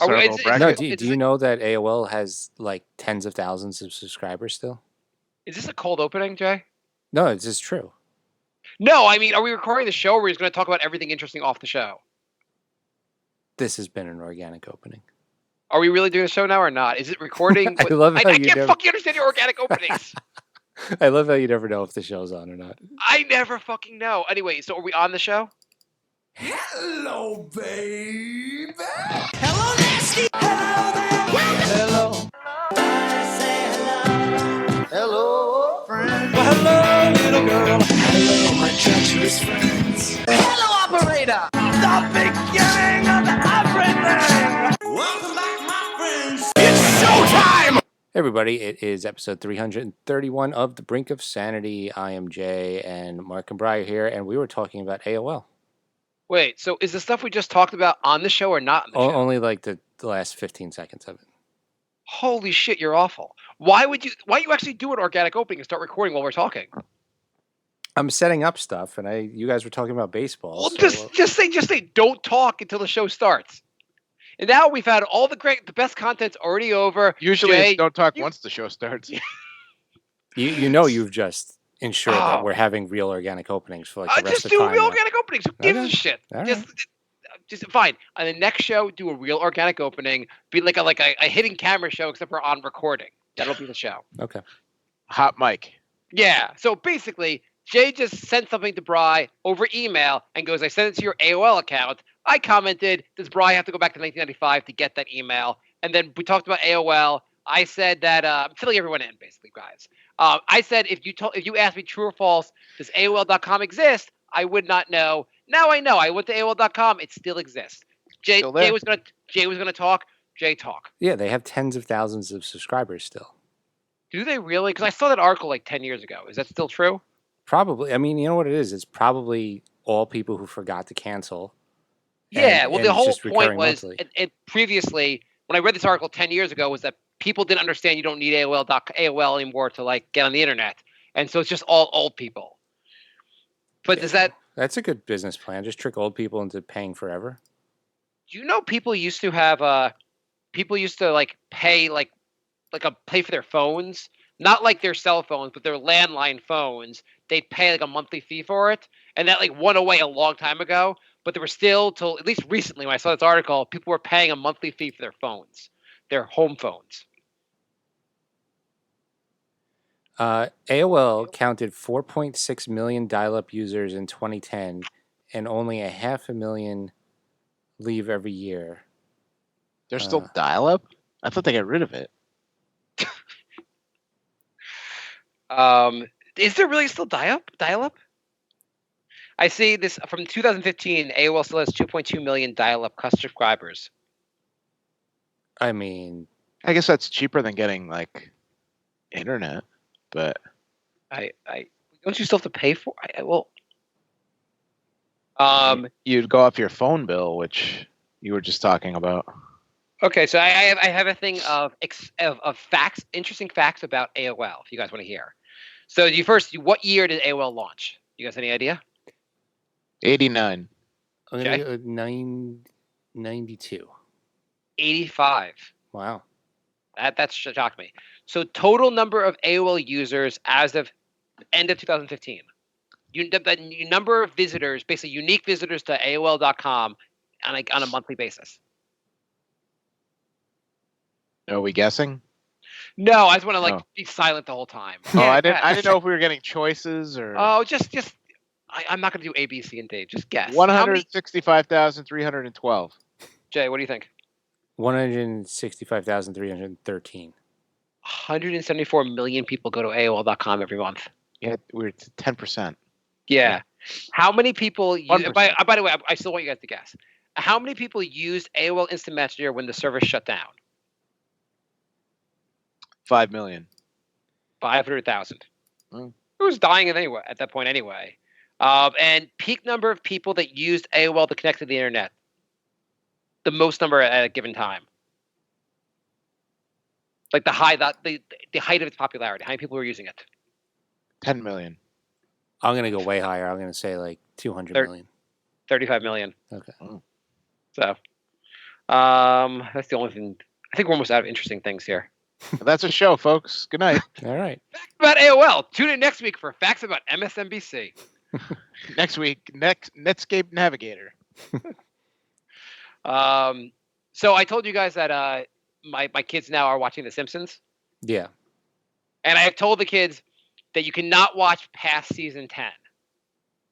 Are we, Servo is, is, bracket. No, is, do is, you know that AOL has like tens of thousands of subscribers still? is this a cold opening, Jay? No, it's just true. No, I mean, are we recording the show, or are we just going to talk about everything interesting off the show? This has been an organic opening. Are we really doing a show now or not? Is it recording? I love how I you can't never... fucking understand your organic openings. I love how you never know if the show's on or not. I never fucking know. Anyway, so are we on the show? Hello, baby. Hello, nasty. Hello there. Hello. I say hello. Hello, friend. Well, hello, little girl. Hello, my treacherous friends. Hello, operator. The beginning of everything. Welcome back, my friends. It's showtime. Hey everybody, it is episode 331 of The Brink of Sanity. I am Jay, and Marc and Brian here, and we were talking about AOL. Wait, so is the stuff we just talked about on the show or not on the show? Only like the last 15 seconds of it. Holy shit, you're awful. Why you actually do an organic opening and start recording while we're talking? I'm setting up stuff, and you guys were talking about baseball. Well, so... just say don't talk until the show starts. And now we've had all the best content's already over. Usually Jay, it's don't talk once the show starts. You know you've just ensured that we're having real organic openings for like the rest just of the do time. real now. organic openings. Who gives a shit? All Just fine. On the next show, do a real organic opening. Be like a hidden camera show, except for on recording. That'll be the show. Okay. Hot mic. Yeah. So basically, Jay just sent something to Bri over email and goes, I sent it to your AOL account. I commented, does Bri have to go back to 1995 to get that email? And then we talked about AOL. I said that I'm filling everyone in, basically, guys. I said if you asked me true or false, does AOL.com exist? I would not know. Now I know. I went to AOL.com. It still exists. Jay was gonna talk. Jay talk. Yeah, they have tens of thousands of subscribers still. Do they really? Because I saw that article like 10 years ago. Is that still true? Probably. I mean, you know what it is? It's probably all people who forgot to cancel. Yeah, well, the whole point was, monthly. Previously, when I read this article 10 years ago, was that people didn't understand you don't need AOL anymore to like get on the internet, and so it's just all old people. But That's a good business plan. Just trick old people into paying forever. Do you know people used to have like pay pay for their phones, not like their cell phones, but their landline phones. They'd pay like a monthly fee for it, and that like went away a long time ago. But there were still, till at least recently, when I saw this article, people were paying a monthly fee for their phones, their home phones. AOL counted 4.6 million dial-up users in 2010, and only 500,000 leave every year. There's still dial-up? I thought they got rid of it. Is there really still dial-up? I see this from 2015. AOL still has 2.2 million dial-up subscribers. I mean, I guess that's cheaper than getting like internet, but I don't you still have to pay for? you'd go off your phone bill, which you were just talking about. Okay, so I have a thing of facts, interesting facts about AOL. If you guys want to hear. So what year did AOL launch? You guys any idea? 89. I'm going to go 92. 85. Wow. That shocked me. So total number of AOL users as of end of 2015. The number of visitors, basically unique visitors to AOL.com on a monthly basis. Are we guessing? No, I just want to be silent the whole time. Oh, I didn't know if we were getting choices or. Oh, just I'm not going to do A, B, C, and D. Just guess. 165,312. Jay, what do you think? 165,313. 174 million people go to AOL.com every month. Yeah, we're 10%. Yeah. How many people? By the way, I still want you guys to guess. How many people used AOL Instant Messenger when the service shut down? 5 million. 500,000. It was dying at that point anyway. And peak number of people that used AOL to connect to the internet. The most number at a given time. Like the height of its popularity. How many people were using it? 10 million. I'm going to go way higher. I'm going to say like 200 million. 35 million. Okay. So, That's the only thing. I think we're almost out of interesting things here. That's a show, folks. Good night. All right. Facts about AOL. Tune in next week for facts about MSNBC. Next week, Netscape Navigator. So I told you guys that my kids now are watching The Simpsons, Yeah. and I have told the kids that you cannot watch past season 10.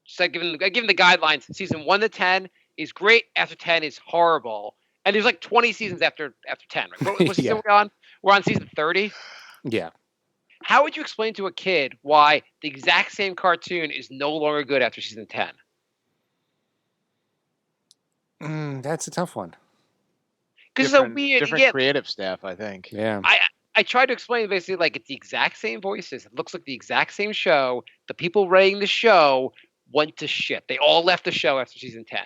Just like given the guidelines, season 1 to 10 is great. After 10 is horrible. And there's like 20 seasons after 10. Right? What's Yeah. season we're on? We're on season 30. Yeah. How would you explain to a kid why the exact same cartoon is no longer good after season 10? That's a tough one. Because it's a weird. Different creative staff, I think. Yeah. I tried to explain basically like it's the exact same voices. It looks like the exact same show. The people writing the show went to shit. They all left the show after season 10.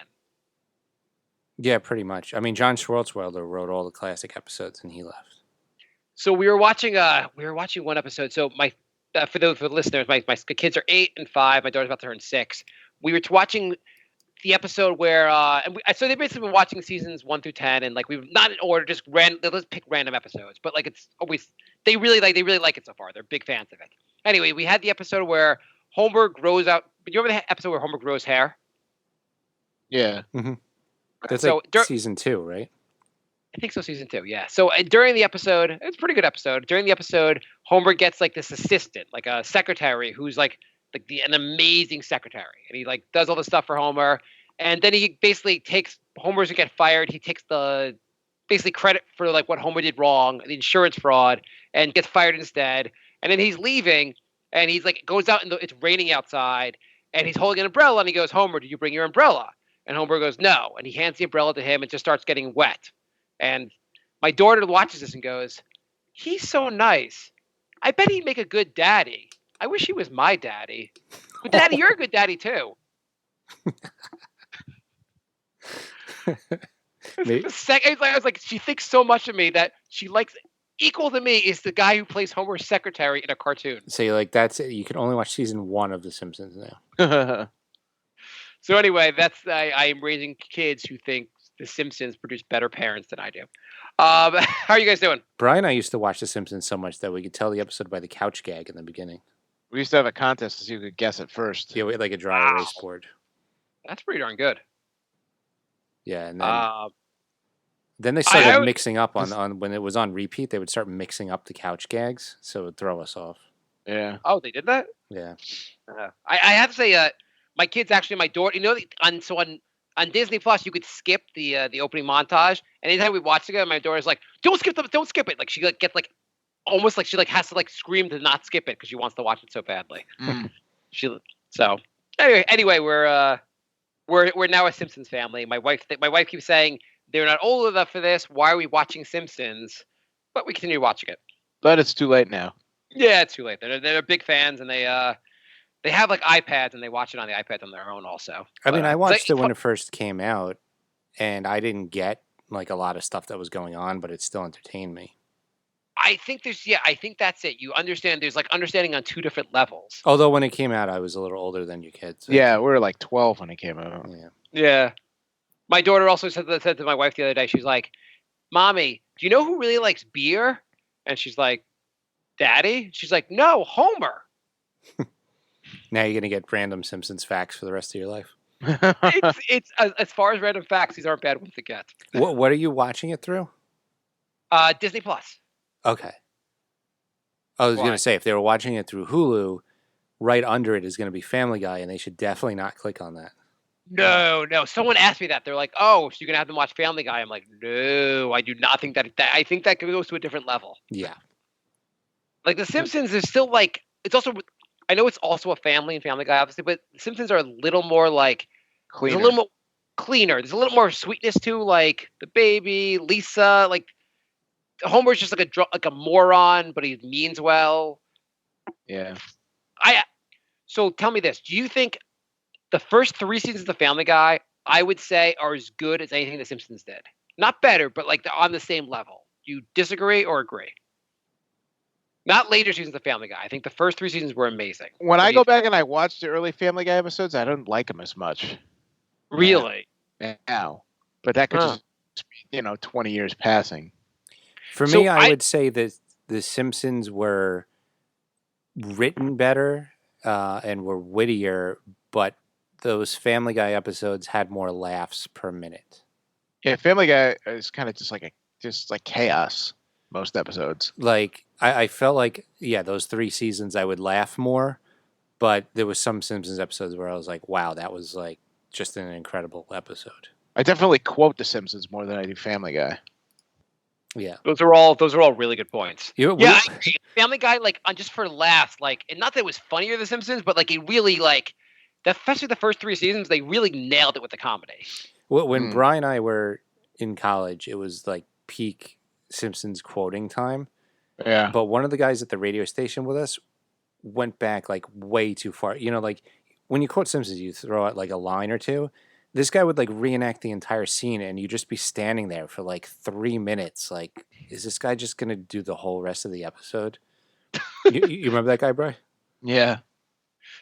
Yeah, pretty much. I mean, John Swartzwelder wrote all the classic episodes, and he left. So we were watching one episode. So for the listeners, my kids are 8 and 5. My daughter's about to turn 6. We were watching the episode where so they've basically been watching seasons 1 through 10, and like we've not in order, just let's pick random episodes. But like it's always they really like it so far. They're big fans of it. Anyway, we had the episode where Homer grows out. You remember the episode where Homer grows hair? Yeah. That's So like season 2, right? I think so, season 2, yeah. So during the episode, it's a pretty good episode. During the episode, Homer gets like this assistant, like a secretary, who's like an amazing secretary, and he like does all the stuff for Homer. And then he basically takes Homer's to get fired. He takes the basically credit for like what Homer did wrong, the insurance fraud, and gets fired instead. And then he's leaving, and he's like goes out it's raining outside, and he's holding an umbrella, and he goes, "Homer, did you bring your umbrella?" And Homer goes, "No," and he hands the umbrella to him and just starts getting wet. And my daughter watches this and goes, "He's so nice. I bet he'd make a good daddy. I wish he was my daddy." But Daddy, you're a good daddy too. I was like, she thinks so much of me that she likes equal to me is the guy who plays Homer's secretary in a cartoon. So you're like, that's it. You can only watch season 1 of The Simpsons now. So anyway, I am raising kids who think The Simpsons produce better parents than I do. How are you guys doing? Brian and I used to watch The Simpsons so much that we could tell the episode by the couch gag in the beginning. We used to have a contest to see who could guess it first. Yeah, we had like a dry erase board. That's pretty darn good. Yeah, and then they started mixing up on when it was on repeat. They would start mixing up the couch gags, so it would throw us off. Yeah. Oh, they did that? Yeah. I have to say, my kids actually, my daughter, on Disney Plus, you could skip the opening montage. And anytime we watch together, my daughter's like, "Don't skip it!" Like she gets like almost like she like has to like scream to not skip it because she wants to watch it so badly. So anyway, we're now a Simpsons family. My wife keeps saying they're not old enough for this. Why are we watching Simpsons? But we continue watching it. But it's too late now. Yeah, it's too late. They're big fans, and they have like iPads, and they watch it on the iPads on their own also. I mean, I watched it when it first came out, and I didn't get like a lot of stuff that was going on, but it still entertained me. I think that's it. You understand. There's like understanding on 2 different levels. Although when it came out, I was a little older than you kids. So. Yeah, we were like 12 when it came out. Yeah. My daughter also said to my wife the other day, she's like, "Mommy, do you know who really likes beer?" And she's like, "Daddy?" She's like, "No, Homer." Now you're gonna get random Simpsons facts for the rest of your life. it's as far as random facts, these aren't bad ones to get. What are you watching it through? Disney Plus. Okay. I was going to say, if they were watching it through Hulu, right under it is going to be Family Guy, and they should definitely not click on that. No. Someone asked me that. They're like, "Oh, so you're going to have them watch Family Guy?" I'm like, "No, I do not think that. I think that goes to a different level." Yeah. Like The Simpsons is still like, it's also, I know it's also a family and Family Guy, obviously, but The Simpsons are a little more like, Cleaner. There's a little more cleaner. There's a little more sweetness to like the baby, Lisa, like Homer's just like a moron, but he means well. Yeah. So tell me this: do you think the first 3 seasons of Family Guy, I would say, are as good as anything The Simpsons did? Not better, but like on the same level. Do you disagree or agree? Not later seasons of Family Guy. I think the first 3 seasons were amazing. When I go back and I watch the early Family Guy episodes, I don't like them as much. Really? Now. But that could just be 20 years passing. For me, I would say that The Simpsons were written better and were wittier, but those Family Guy episodes had more laughs per minute. Yeah, Family Guy is kind of just like chaos. Most episodes. Like I felt like those 3 seasons I would laugh more, but there was some Simpsons episodes where I was like, wow, that was like just an incredible episode. I definitely quote The Simpsons more than I do Family Guy. Yeah, those are all really good points. I agree. Family Guy, like, just for laughs, like, and not that it was funnier than The Simpsons, but like it really especially the first 3 seasons, they really nailed it with the comedy. Well, when Brian and I were in college, it was like peak Simpsons quoting time. Yeah. But one of the guys at the radio station with us went back like way too far. Like when you quote Simpsons, you throw out like a line or two. This guy would like reenact the entire scene, and you just be standing there for like 3 minutes. Like, is this guy just gonna do the whole rest of the episode? you remember that guy, Bri? Yeah.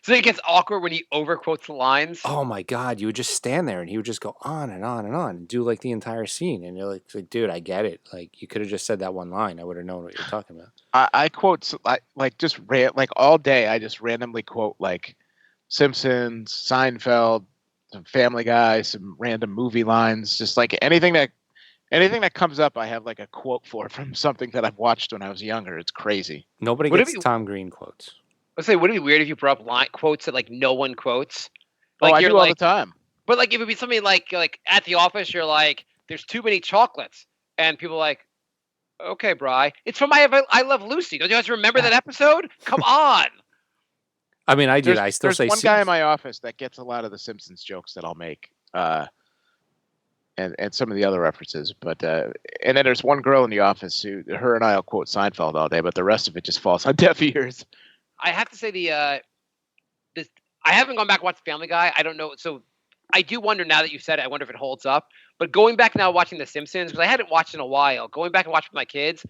So it gets awkward when he overquotes the lines. Oh my God! You would just stand there, and he would just go on and on and on, and do like the entire scene. And you're like, dude, I get it. Like, you could have just said that one line. I would have known what you're talking about. I quote like all day. I just randomly quote like Simpsons, Seinfeld, some Family Guy, some random movie lines. Just like anything that comes up, I have like a quote from something that I've watched when I was younger. It's crazy. Nobody gets Tom Green quotes. Let's say, would it be weird if you brought up quotes that like no one quotes? Like, I do all the time. But like, it would be something like at the office, you're like, "There's too many chocolates," and people are like, "Okay, Bri, it's from I Love Lucy. Don't you guys remember that episode? Come on." I mean, I do. I still say there's one guy in my office that gets a lot of the Simpsons jokes that I'll make, and some of the other references. But and then there's one girl in the office who her and I'll quote Seinfeld all day, but the rest of it just falls on deaf ears. I have to say I haven't gone back and watched Family Guy. I don't know. So I do wonder now that you said it, I wonder if it holds up. But going back now watching The Simpsons, because I hadn't watched in a while, going back and watching with my kids,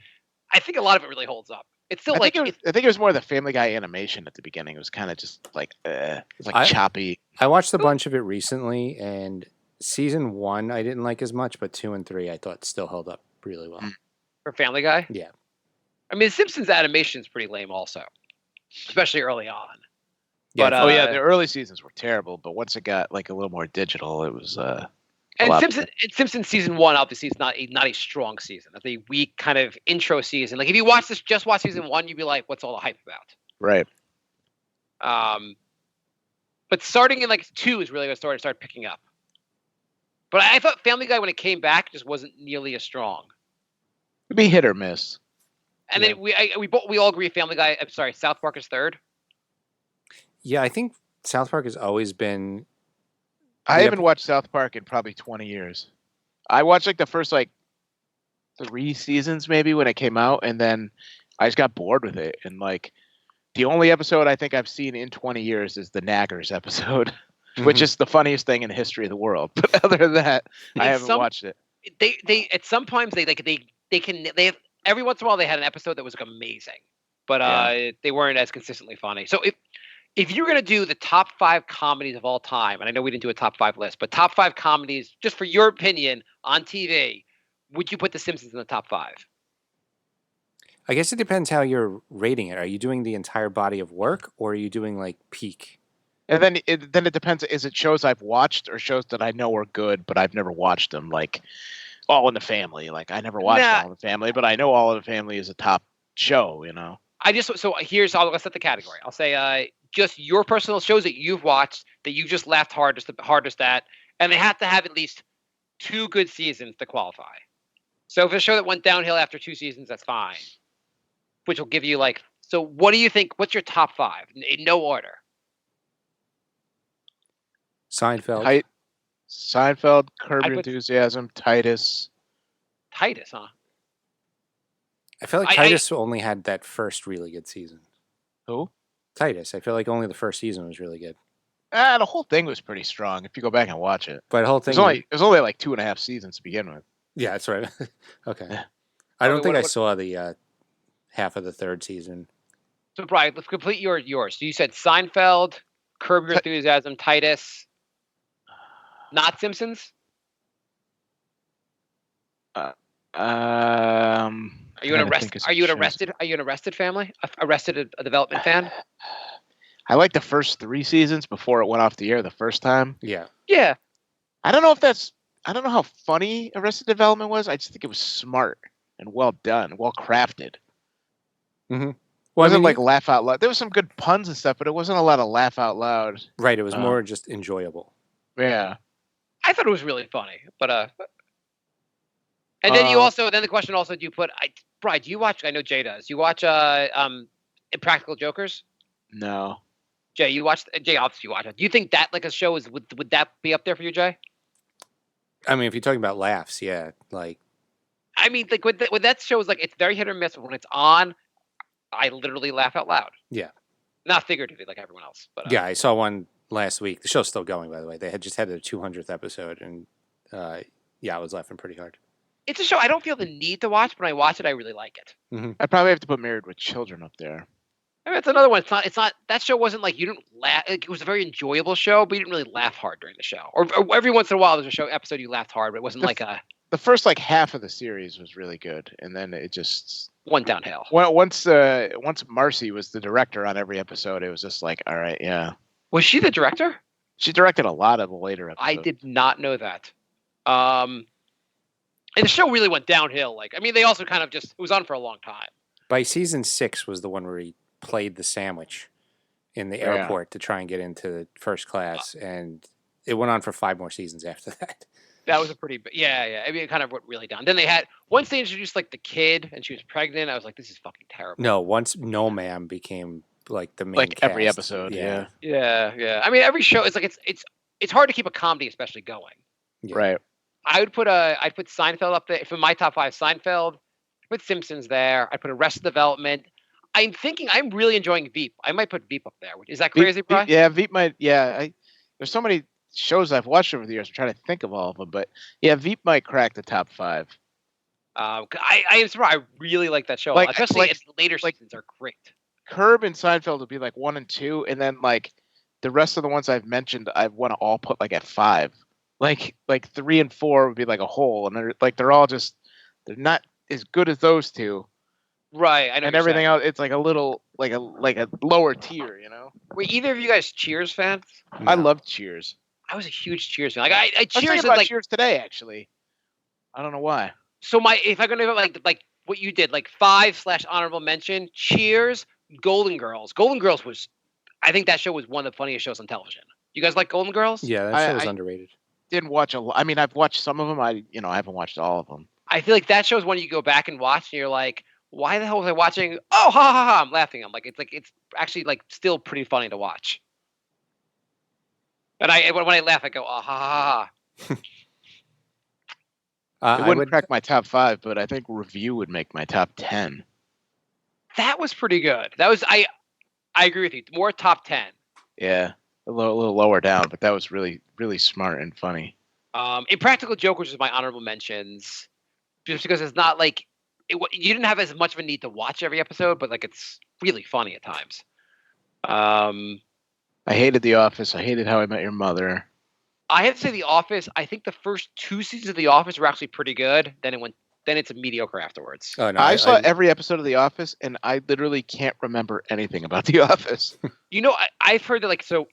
I think a lot of it really holds up. It's still I think it was more the Family Guy animation at the beginning. It was kind of just like it was like choppy. I watched a bunch of it recently, and season 1 I didn't like as much, but 2 and 3 I thought still held up really well. For Family Guy? Yeah. I mean, The Simpsons animation is pretty lame also, especially early on. Yeah, but, the early seasons were terrible, but once it got like a little more digital, it was Simpsons season 1 obviously is not a strong season. That's a weak kind of intro season. Like if you watch season 1, you'd be like, "What's all the hype about?" Right. But starting in like 2 is really when it started picking up. But I thought Family Guy when it came back just wasn't nearly as strong. It'd be hit or miss. And then we all agree Family Guy. I'm sorry, South Park is third. Yeah, I think South Park has always been. I haven't watched South Park in probably 20 years. I watched like the first 3 seasons maybe when it came out, and then I just got bored with it. And like the only episode I think I've seen in 20 years is the Naggers episode, which is the funniest thing in the history of the world. But other than that, I haven't watched it. They at some times they have every once in a while they had an episode that was like amazing, but they weren't as consistently funny. So if you're gonna do the top 5 comedies of all time, and I know we didn't do a top 5 list, but top 5 comedies, just for your opinion on TV, would you put The Simpsons in the top 5? I guess it depends how you're rating it. Are you doing the entire body of work, or are you doing like peak? And then it depends. Is it shows I've watched or shows that I know are good, but I've never watched them? Like All in the Family. Like I never watched All in the Family, but I know All in the Family is a top show. Let's set the category. I'll say just your personal shows that you've watched that you just laughed hardest at, and they have to have at least 2 good seasons to qualify. So if it's a show that went downhill after 2 seasons, that's fine. Which will give you so what do you think? What's your top 5 in no order? Seinfeld, Curb Your Enthusiasm, Titus. Titus, huh? I feel like Titus only had that first really good season. Who? Titus. I feel like only the first season was really good. The whole thing was pretty strong if you go back and watch it. But the whole thing it was only like 2.5 seasons to begin with. Yeah, that's right. Okay. I don't think I saw the half of the 3rd season. So Brian, let's complete yours. So you said Seinfeld, Curb Your Enthusiasm, Titus, not Simpsons? Are you an trying to think of some shows. Are you an Arrested family? Arrested a Development fan? I liked the first 3 seasons before it went off the air the first time. Yeah. Yeah. I don't know how funny Arrested Development was. I just think it was smart and well done, well crafted. Mm-hmm. It wasn't like laugh out loud. There was some good puns and stuff, but it wasn't a lot of laugh out loud. Right. It was more just enjoyable. Yeah. I thought it was really funny, but and then then the question also, do you put Brian, do you watch, I know Jay does. You watch Impractical Jokers? No. Jay, Jay, obviously you watch it. Do you think that like a show would that be up there for you, Jay? I mean, if you're talking about laughs, yeah. Like, I mean, like with that show is like it's very hit or miss. But when it's on, I literally laugh out loud. Yeah. Not figuratively like everyone else, but yeah, I saw one last week. The show's still going, by the way. They had just had their 200th episode, and yeah, I was laughing pretty hard. It's a show I don't feel the need to watch, but when I watch it, I really like it. Mm-hmm. I'd probably have to put Married with Children up there. I mean, it's another one. It's not. That show wasn't like you didn't laugh. Like, it was a very enjoyable show, but you didn't really laugh hard during the show. Or every once in a while, there's a episode you laughed hard, but it wasn't the first like half of the series was really good, and then it just went downhill. Once Marcy was the director on every episode, it was just like, all right, yeah. Was she the director? She directed a lot of the later episodes. I did not know that. And the show really went downhill. Like, I mean, they also kind of it was on for a long time. By season 6 was the one where he played the sandwich in the airport to try and get into first class, and it went on for 5 more seasons after that. That was a pretty, yeah. I mean, it kind of went really down. Then they had, once they introduced like the kid and she was pregnant, I was like, this is fucking terrible. No, once No Ma'am became like the main like cast. Every episode, yeah. I mean, every show is like it's hard to keep a comedy especially going. Yeah. Right. I'd put Seinfeld up there. For my top 5, Seinfeld. I'd put Simpsons there. I'd put Arrested Development. I'm really enjoying Veep. I might put Veep up there. Is that crazy, Brian? Yeah, Veep might. Yeah, there's so many shows I've watched over the years. I'm trying to think of all of them, but yeah, Veep might crack the top 5. I am surprised. I really like that show, especially its later seasons are great. Curb and Seinfeld would be like 1 and 2, and then like the rest of the ones I've mentioned, I want to all put like at 5. Like 3 and 4 would be like a whole, and they're all just they're not as good as those two. Right, I know. And everything else, it's like a little like a lower tier, you know. Were either of you guys Cheers fans? No. I love Cheers. I was a huge Cheers fan. Like I Cheers is like Cheers today, actually. I don't know why. So if I'm gonna like what you did, like 5/ honorable mention, Cheers, Golden Girls. Golden Girls was, I think that show was one of the funniest shows on television. You guys like Golden Girls? Yeah, that show was underrated. Didn't watch I mean, I've watched some of them. I haven't watched all of them. I feel like that show's one you go back and watch, and you're like, why the hell was I watching? Oh, ha ha ha! I'm laughing. I'm like, it's actually like still pretty funny to watch. And when I laugh, I go, oh, ha ha ha. It wouldn't crack my top 5, but I think Review would make my top 10. That was pretty good. That was I agree with you. More top 10. Yeah, a little lower down, but that was really really smart and funny. Impractical Jokers is my honorable mentions, just because it's not like you didn't have as much of a need to watch every episode, but like it's really funny at times. I hated The Office. I hated How I Met Your Mother. I have to say The Office. I think the first 2 seasons of The Office were actually pretty good. Then it's a mediocre afterwards. Oh, no, I saw every episode of The Office, and I literally can't remember anything about The Office. You know, I've heard that so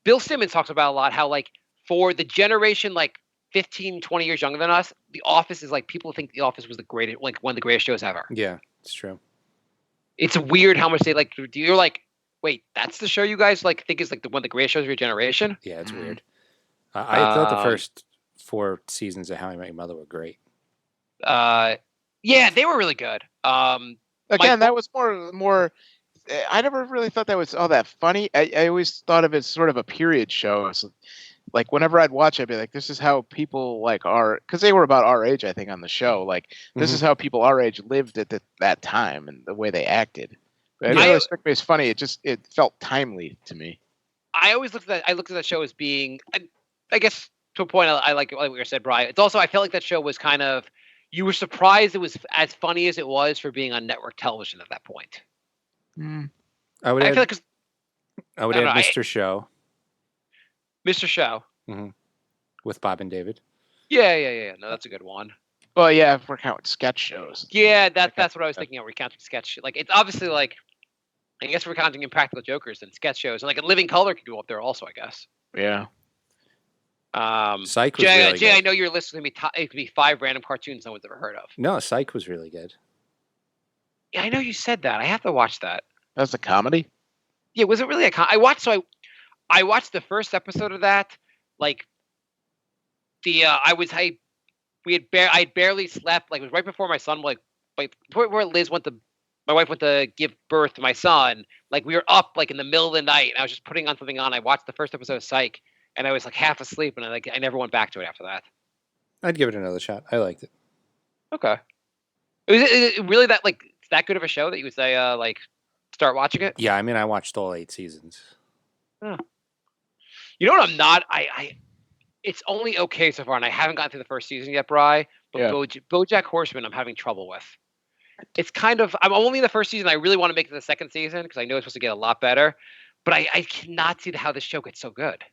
Bill Simmons talks about a lot how like for the generation like 15, 20 years younger than us, The Office is like people think The Office was the greatest, like one of the greatest shows ever. Yeah, it's true. It's weird how much they like. You're like, wait, that's the show you guys like think is like one of the greatest shows of your generation? Yeah, it's weird. I thought the first 4 seasons of How I Met Your Mother were great. Yeah, they were really good. Again, that was more. I never really thought that was all that funny. I always thought of it as sort of a period show. So, like whenever I'd watch it, I'd be like, this is how people like because they were about our age, I think, on the show. Like this is how people our age lived at that time and the way they acted. But it really struck me as funny. It felt timely to me. I always looked at that show as being, I guess to a point. I like what you said, Brian. It's also I felt like that show was kind of, you were surprised it was as funny as it was for being on network television at that point. I would add Mr. Show. Mr. Show. Mm-hmm. With Bob and David. Yeah. No, that's a good one. Well, yeah, if we're counting sketch shows. Yeah, that's what I was thinking of. We're counting sketch. Like, it's obviously like, I guess we're counting Impractical Jokers and sketch shows, and like a Living Color could go up there also, I guess. Yeah. Psych was Jay, really Jay, good. I know you're listening to me. It could be 5 random cartoons no one's ever heard of. No, Psych was really good. Yeah, I know you said that. I have to watch that. That's a comedy? Yeah, was it really I watched the first episode of that. Like I had barely slept. Like, it was right before my son, like before my wife went to give birth to my son. Like, we were up like in the middle of the night, and I was just putting on something on. I watched the first episode of Psych, and I was like half asleep, and I never went back to it after that. I'd give it another shot. I liked it. Okay. Is it really that, like, that good of a show that you would say like start watching it? Yeah, I mean, I watched all 8 seasons. You know what? I'm not. It's only okay so far, and I haven't gotten through the first season yet, Bri. But Yeah. BoJack Horseman, I'm having trouble with. It's kind of. I'm only in the first season. I really want to make it to the second season because I know it's supposed to get a lot better. But I cannot see how this show gets so good.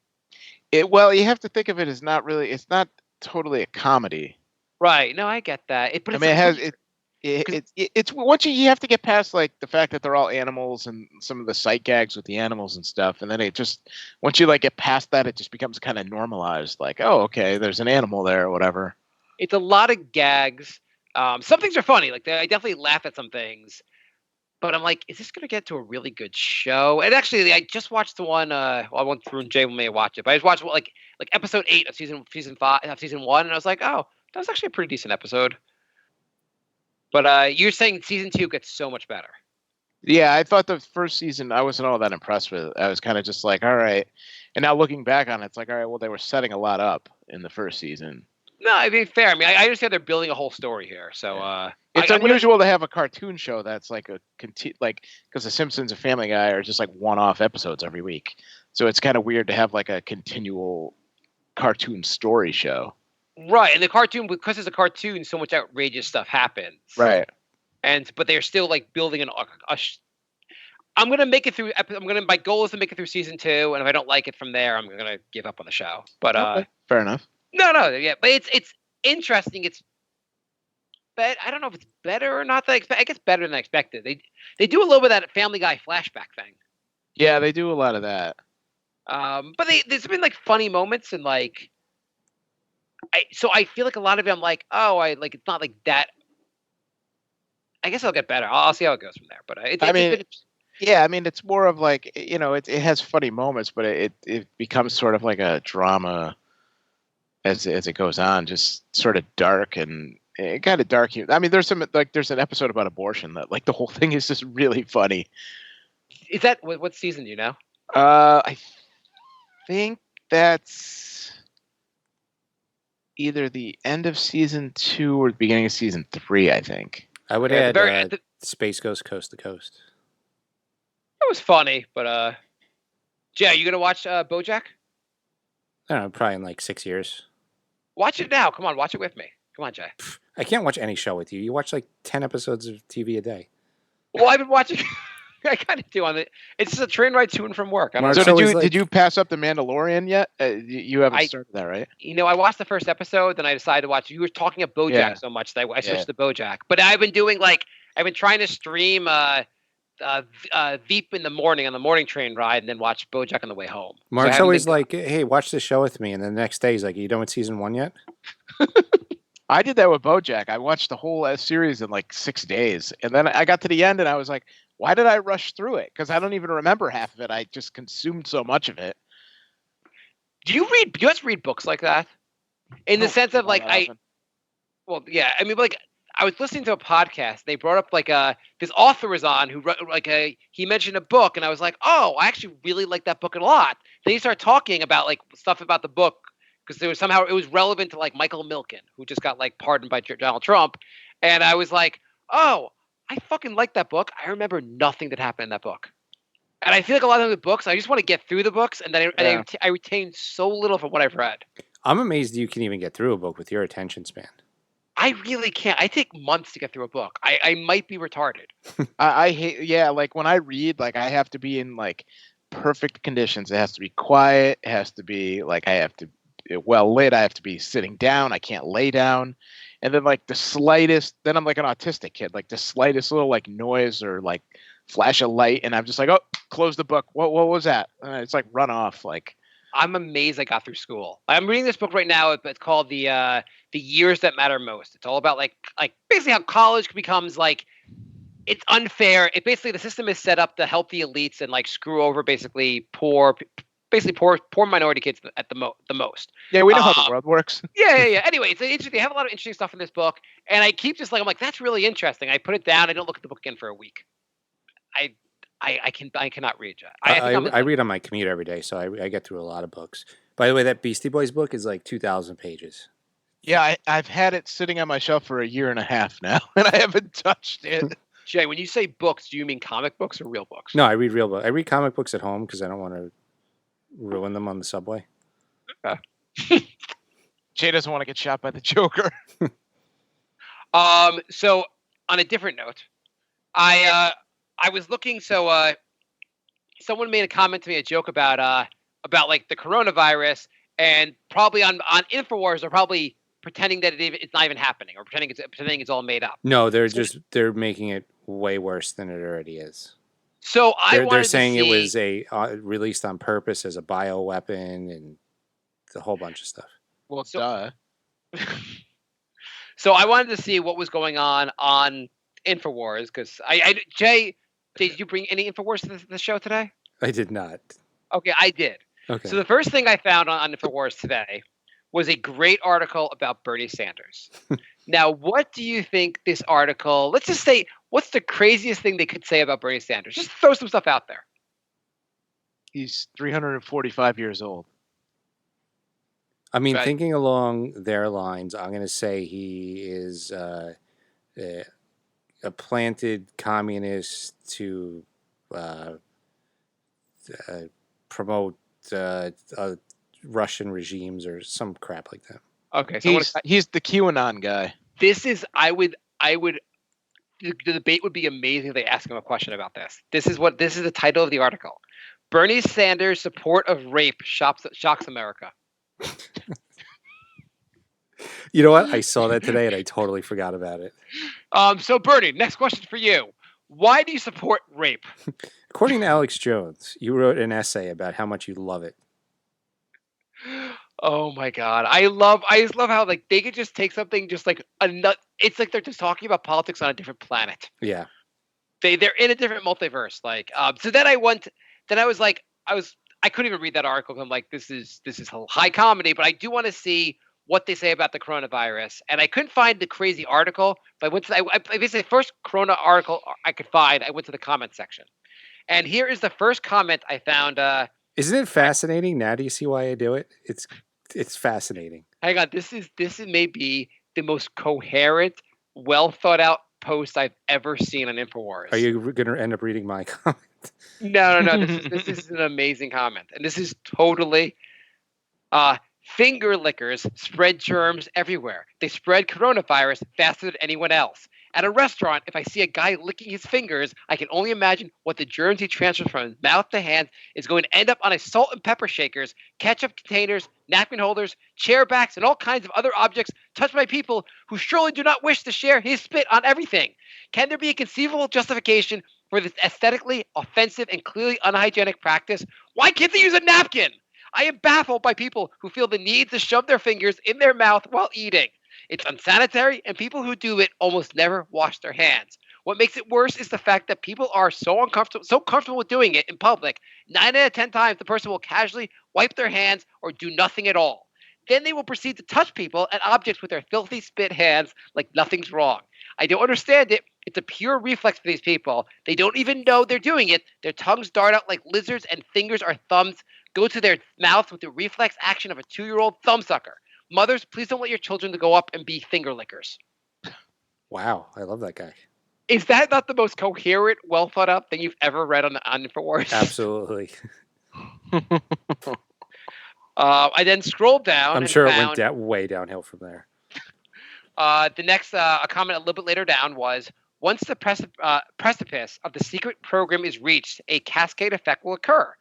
Well, you have to think of it as not really. It's not totally a comedy. Right? No, I get that. I mean, it's once you have to get past like the fact that they're all animals and some of the sight gags with the animals and stuff, and then it just once you like get past that, it just becomes kind of normalized. Like, oh, okay, there's an animal there or whatever. It's a lot of gags. Some things are funny. Like, I definitely laugh at some things. But I'm like, is this going to get to a really good show? And actually, I just watched the one. I went through and Jay may watch it, but I just watched like episode 8 of season 1, and I was like, oh, that was actually a pretty decent episode. But you're saying season 2 gets so much better. Yeah, I thought the first season I wasn't all that impressed with. I was kind of just like, all right. And now looking back on it, it's like, all right, well, they were setting a lot up in the first season. No, I mean, fair. I mean, I understand they're building a whole story here. So it's unusual to have a cartoon show that's like because The Simpsons and Family Guy are just like one-off episodes every week. So it's kind of weird to have like a continual cartoon story show. Right, and the cartoon, because it's a cartoon, so much outrageous stuff happens. Right. But they're still like building I'm gonna make it through. My goal is to make it through season 2, and if I don't like it from there, I'm gonna give up on the show. But okay. Fair enough. No, yeah, but it's interesting. But I don't know if it's better or not. I guess better than I expected. They do a little bit of that Family Guy flashback thing. Yeah, they do a lot of that. But there's been like funny moments and like. So I feel like a lot of it, I'm like, it's not like that. I guess I'll get better. I'll see how it goes from there. But it's more of like, it has funny moments, but it becomes sort of like a drama as it goes on, just sort of dark and kind of dark. I mean, there's an episode about abortion that like the whole thing is just really funny. Is that what season do you know? I think that's either the end of season 2 or the beginning of season 3, I think. I would add Space Ghost Coast to Coast. It was funny, but Jay, are you gonna watch BoJack? I don't know, probably in like 6 years. Watch it now. Come on, watch it with me. Come on, Jay. I can't watch any show with you. You watch like 10 episodes of TV a day. Well, I've been watching. I kind of do on it. It's just a train ride to and from work. Did you pass up The Mandalorian yet? You haven't started that, right? I watched the first episode, then I decided to watch. You were talking of BoJack so much that I switched to BoJack. But I've been trying to stream Veep in the morning on the morning train ride, and then watch BoJack on the way home. Mark's always like, "Hey, watch this show with me," and then the next day he's like, "Are you done with season 1 yet?" I did that with BoJack. I watched the whole series in like 6 days, and then I got to the end, and I was like, "Why did I rush through it?" Because I don't even remember half of it. I just consumed so much of it. Do you guys read books like that? In the sense of like I mean, like I was listening to a podcast. They brought up like this author was on who wrote he mentioned a book, and I was like, oh, I actually really like that book a lot. Then you start talking about like stuff about the book because it was relevant to like Michael Milken, who just got like pardoned by Donald Trump, and I was like, oh, I fucking like that book. I remember nothing that happened in that book, and I feel like a lot of the books, I just want to get through the books, and then I retain so little from what I've read. I'm amazed you can even get through a book with your attention span. I really can't. I take months to get through a book. I might be retarded. I hate, like when I read, like I have to be in like perfect conditions. It has to be quiet. It has to be like well lit. I have to be sitting down. I can't lay down. and then like the slightest, then I'm like an autistic kid, like the slightest little like noise or like flash of light, and I'm just like, oh, close the book. What was that? It's like run off. Like I'm amazed I got through school. I'm reading this book right now. It's called the Years That Matter Most. It's all about like basically how college becomes like it's unfair. It basically the system is set up to help the elites and like screw over basically poor minority kids at the most. Yeah, we know how the world works. Yeah. Anyway, it's interesting. They have a lot of interesting stuff in this book, and I keep just like I'm like that's really interesting. I put it down. I don't look at the book again for a week. I cannot read. I read on my commute every day, so I get through a lot of books. By the way, that Beastie Boys book is like 2,000 pages. Yeah, I've had it sitting on my shelf for a year and a half now, and I haven't touched it. Jay, when you say books, do you mean comic books or real books? No, I read real books. I read comic books at home because I don't want to ruin them on the subway. Jay doesn't want to get shot by the Joker. So on a different note, I was looking. So someone made a comment to me, a joke about like the coronavirus, and probably on Infowars they're probably pretending that it's not even happening, or pretending it's all made up. No, they're making it way worse than it already is. So they're saying it was released on purpose as a bioweapon and a whole bunch of stuff. Well, duh. So I wanted to see what was going on Infowars because Jay, did you bring any Infowars to the show today? I did not. Okay, I did. Okay. So the first thing I found on Infowars today was a great article about Bernie Sanders. Now, what do you think this article, let's just say, what's the craziest thing they could say about Bernie Sanders? Just throw some stuff out there. He's 345 years old. I mean, thinking along their lines, I'm going to say he is a planted communist to promote Russian regimes or some crap like that. Okay, so he's the QAnon guy. This is the debate would be amazing if they ask him a question about this. This is the title of the article. Bernie Sanders' support of rape shocks America. You know what? I saw that today and I totally forgot about it. So Bernie, next question for you. Why do you support rape? According to Alex Jones, you wrote an essay about how much you love it. Oh my God. I just love how like they could just take something just like it's like they're just talking about politics on a different planet. Yeah. They're in a different multiverse. Like so then I couldn't even read that article because I'm like, this is high comedy, but I do want to see what they say about the coronavirus. And I couldn't find the crazy article, but I went to basically the first corona article I could find. I went to the comment section. And here is the first comment I found. Isn't it fascinating? Now do you see why I do it? It's fascinating. Hang on, this is maybe the most coherent, well thought out post I've ever seen on Infowars. Are you going to end up reading my comment? No. This is an amazing comment, and this is totally finger lickers spread germs everywhere. They spread coronavirus faster than anyone else. At a restaurant, if I see a guy licking his fingers, I can only imagine what the germs he transfers from his mouth to hands is going to end up on his salt and pepper shakers, ketchup containers, napkin holders, chair backs, and all kinds of other objects touched by people who surely do not wish to share his spit on everything. Can there be a conceivable justification for this aesthetically offensive and clearly unhygienic practice? Why can't they use a napkin? I am baffled by people who feel the need to shove their fingers in their mouth while eating. It's unsanitary, and people who do it almost never wash their hands. What makes it worse is the fact that people are so comfortable with doing it in public, 9 out of 10 times the person will casually wipe their hands or do nothing at all. Then they will proceed to touch people and objects with their filthy spit hands like nothing's wrong. I don't understand it. It's a pure reflex for these people. They don't even know they're doing it. Their tongues dart out like lizards, and fingers or thumbs go to their mouths with the reflex action of a 2-year-old thumbsucker. Mothers, please don't let your children to go up and be finger lickers. Wow, I love that guy. Is that not the most coherent, well thought out thing you've ever read on Infowars? Absolutely. I then scrolled down. I'm sure it went way downhill from there. The next a comment a little bit later down was, once the precipice of the secret program is reached, a cascade effect will occur.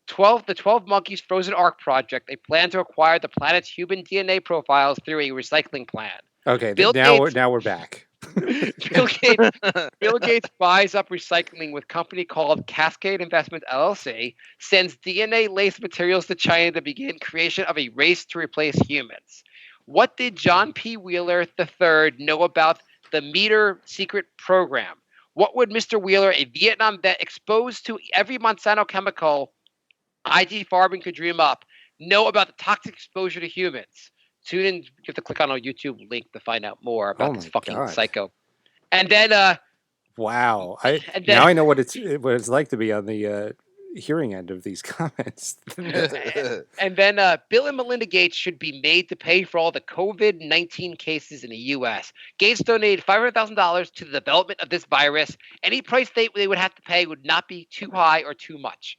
The 12 Monkeys Frozen Ark project, they plan to acquire the planet's human DNA profiles through a recycling plan. Okay, Bill now Gates- we're back. Bill Gates buys up recycling with company called Cascade Investment LLC, sends DNA-laced materials to China to begin creation of a race to replace humans. What did John P. Wheeler III know about the Meter secret program? What would Mr. Wheeler, a Vietnam vet exposed to every Monsanto chemical IG Farben could dream up, know about the toxic exposure to humans? Tune in. You have to click on our YouTube link to find out more about this fucking God. psycho. And then, wow, and then, now I know what it's like to be on the hearing end of these comments. and then, Bill and Melinda Gates should be made to pay for all the COVID-19 cases in the U.S. Gates donated $500,000 to the development of this virus. Any price they would have to pay would not be too high or too much.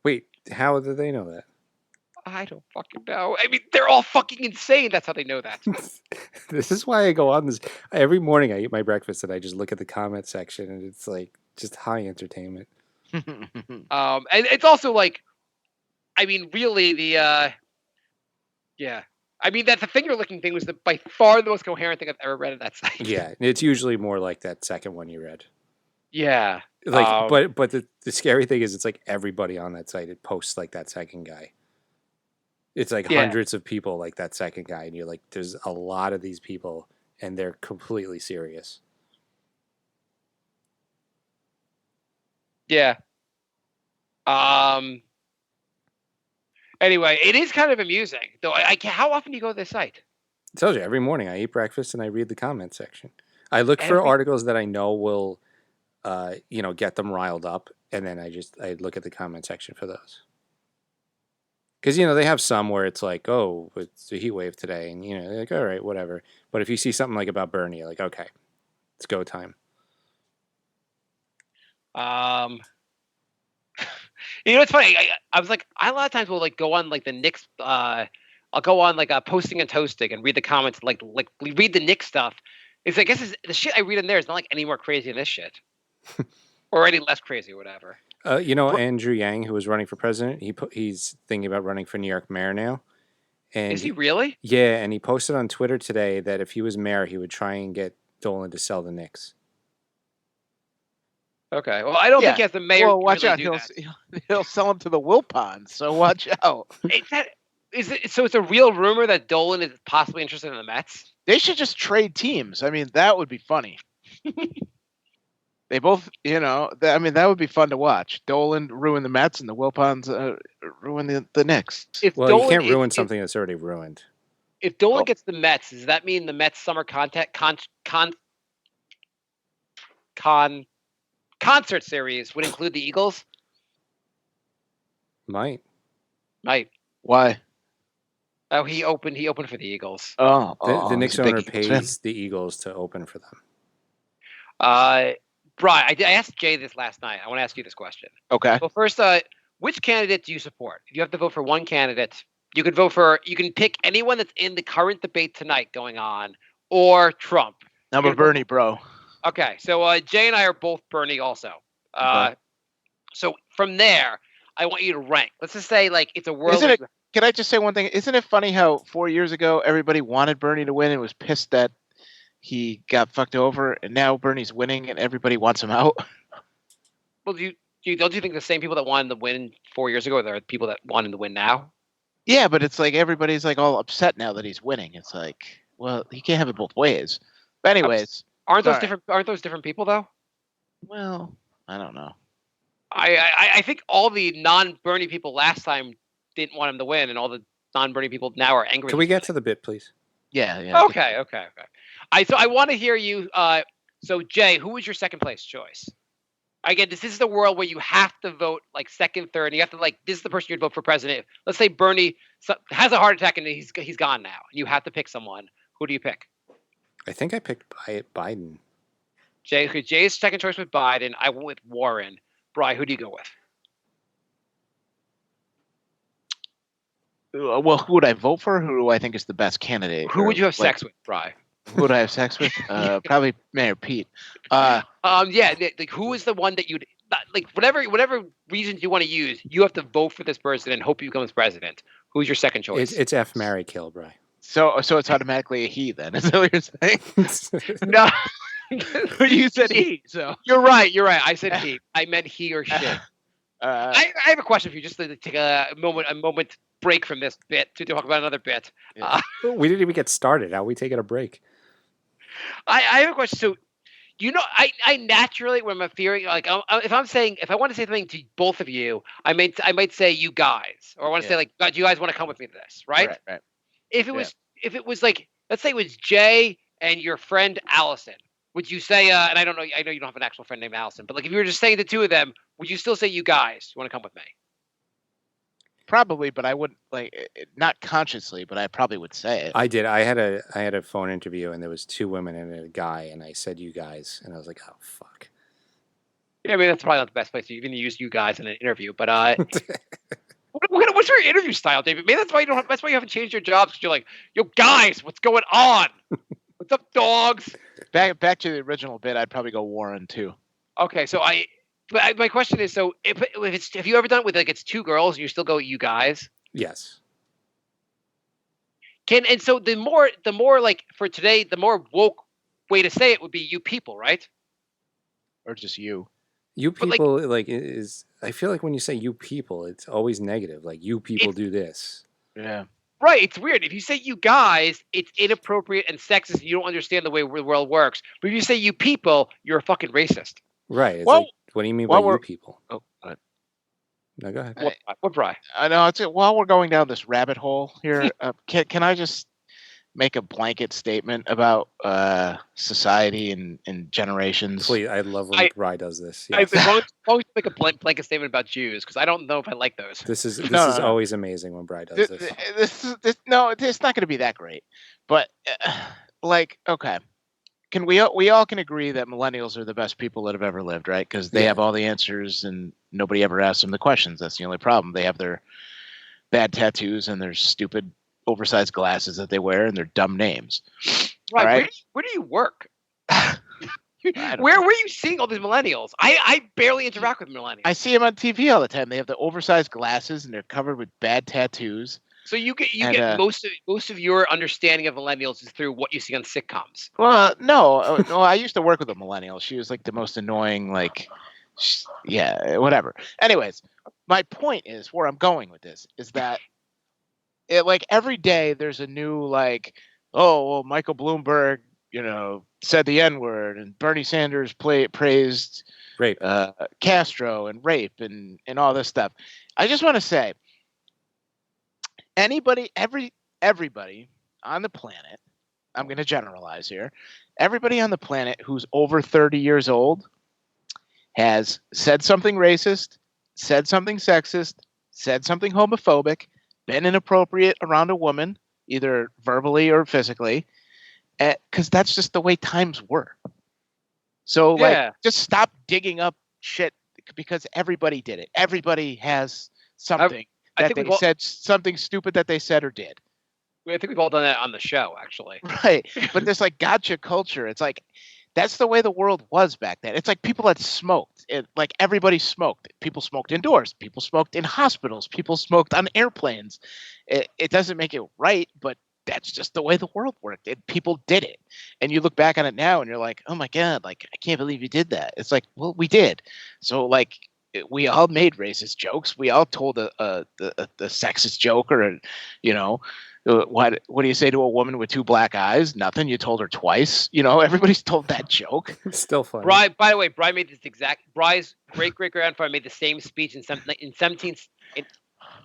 Wait, how do they know that? I don't fucking know. I mean, they're all fucking insane. That's how they know that. This is why I go on this every morning. I eat my breakfast and I just look at the comment section, and it's like just high entertainment. And it's also like, I mean, really yeah. I mean, that the finger-licking thing was by far the most coherent thing I've ever read on that site. Yeah, it's usually more like that second one you read. Yeah. Like, but the scary thing is, it's like everybody on that site, it posts like that second guy. It's like hundreds of people like that second guy, and you're like, there's a lot of these people, and they're completely serious. Yeah. Anyway, it is kind of amusing, though. How often do you go to this site? I told you, every morning I eat breakfast and I read the comment section. I look for articles that I know will, get them riled up, and then I look at the comment section for those. Because, they have some where it's like, oh, it's a heat wave today. And, they're like, all right, whatever. But if you see something like about Bernie, you're like, okay, it's go time. It's funny. I was like, I a lot of times will like go on like the Knicks. I'll go on like Posting and Toasting and read the comments, like read the Knicks stuff. It's I guess the shit I read in there is not like any more crazy than this shit, or any less crazy or whatever. Andrew Yang, who was running for president, he's thinking about running for New York mayor now. And is he really? Yeah, and he posted on Twitter today that if he was mayor, he would try and get Dolan to sell the Knicks. Okay. Well, I don't think he has the mayor. Well, watch really out. He'll sell them to the Wilpons, so watch out. So it's a real rumor that Dolan is possibly interested in the Mets? They should just trade teams. I mean, that would be funny. They both, that would be fun to watch. Dolan ruin the Mets and the Wilpons ruin the Knicks. You can't ruin something that's already ruined. If Dolan gets the Mets, does that mean the Mets summer concert series would include the Eagles? Might. Why? Oh, he opened for the Eagles. The Knicks owner pays the Eagles to open for them. Brian, I asked Jay this last night. I want to ask you this question. Okay. Well, first, which candidate do you support? If you have to vote for one candidate, you can pick anyone that's in the current debate tonight going on, or Trump. I'm a Bernie bro. Okay, so Jay and I are both Bernie also. Okay. So from there, I want you to rank. Let's just say like it's a world. Can I just say one thing? Isn't it funny how 4 years ago everybody wanted Bernie to win and was pissed that he got fucked over, and now Bernie's winning and everybody wants him out? Well, don't you think the same people that wanted to win 4 years ago are the people that wanted to win now? Yeah, but it's like everybody's like all upset now that he's winning. It's like, well, you can't have it both ways. But anyways, aren't those different people though? Well, I don't know. I think all the non-Bernie people last time didn't want him to win, and all the non-Bernie people now are angry. Can we get to the bit, please? Yeah. Okay. So I want to hear you. So Jay, who was your second place choice? Again, this is the world where you have to vote like second, third, and you have to this is the person you'd vote for president. Let's say Bernie has a heart attack and he's gone now, and you have to pick someone. Who do you pick? I think I picked Biden. Jay's second choice was Biden. I went with Warren. Bri, who do you go with? Well, who would I vote for? Who do I think is the best candidate? Who would you have sex with, Bri? Who would I have sex with? Probably Mayor Pete. Who is the one that you'd whatever reasons you want to use, you have to vote for this person and hope he becomes president. Who's your second choice? It's F, marry, kill, Bri. So it's automatically a he then. Is that what you're saying? No. You said he, so You're right. I said he. I meant he or she. I have a question for you, just to take a moment break from this bit to talk about another bit. We didn't even get started. How are we taking a break? I have a question. So, I naturally, when I'm fearing, like, if I want to say something to both of you, I might say you guys, or I want to say like, God, you guys want to come with me to this, right? Right. If it was like, let's say it was Jay and your friend Allison, would you say? And I know you don't have an actual friend named Allison, but like, if you were just saying the two of them, would you still say you guys want to come with me? Probably, but I wouldn't not consciously, but I probably would say it. I did. I had a phone interview, and there was 2 women and a guy, and I said you guys, and I was like, oh fuck. Yeah, I mean that's probably not the best place to even use you guys in an interview, but what's your interview style, David? Maybe that's why that's why you haven't changed your jobs, because you're like, yo guys, what's going on? What's up, dogs? Back to the original bit, I'd probably go Warren too. Okay, so my question is, so have you ever done it with like it's 2 girls and you still go you guys? Yes. So the more like for today, the more woke way to say it would be you people, right? Or just you. You people like is. I feel like when you say you people, it's always negative. Like you people do this. Yeah. Right. It's weird. If you say you guys, it's inappropriate and sexist, and you don't understand the way the world works. But if you say you people, you're a fucking racist. Right. It's like, what do you mean by you people? Oh, what? No, go ahead. What, Bri? I know. While we're going down this rabbit hole here, can I just make a blanket statement about society and generations? Please, I love when Bri does this. Yes. I always make a blanket statement about Jews, because I don't know if I like those. This is always amazing when Bri does this. No, it's not going to be that great. But okay. We all can agree that millennials are the best people that have ever lived, right? Because they have all the answers and nobody ever asks them the questions. That's the only problem. They have their bad tattoos and their stupid oversized glasses that they wear and their dumb names. Right. Where do you work? Where were you seeing all these millennials? I barely interact with millennials. I see them on TV all the time. They have the oversized glasses and they're covered with bad tattoos. So you get most of your understanding of millennials is through what you see on sitcoms. Well, no, I used to work with a millennial. She was like the most annoying, whatever. Anyways, my point is, where I'm going with this is that every day there's a new Michael Bloomberg, said the N-word, and Bernie Sanders praised rape, Castro and rape and all this stuff. I just want to say, everybody on the planet, I'm going to generalize here, everybody on the planet who's over 30 years old has said something racist, said something sexist, said something homophobic, been inappropriate around a woman, either verbally or physically, because that's just the way times were. So, just stop digging up shit, because everybody did it. Everybody has something. They said something stupid that they said or did. I think we've all done that on the show, actually. Right. But this gotcha culture. It's like, that's the way the world was back then. It's like people that smoked. Everybody smoked. People smoked indoors. People smoked in hospitals. People smoked on airplanes. It doesn't make it right, but that's just the way the world worked. People did it. And you look back on it now and you're like, oh my God, I can't believe you did that. It's like, well, we did. So we all made racist jokes. We all told the sexist joke, or what do you say to a woman with 2 black eyes? Nothing. You told her twice. Everybody's told that joke. It's still funny. By the way, Bri made Bri's great grandfather made the same speech in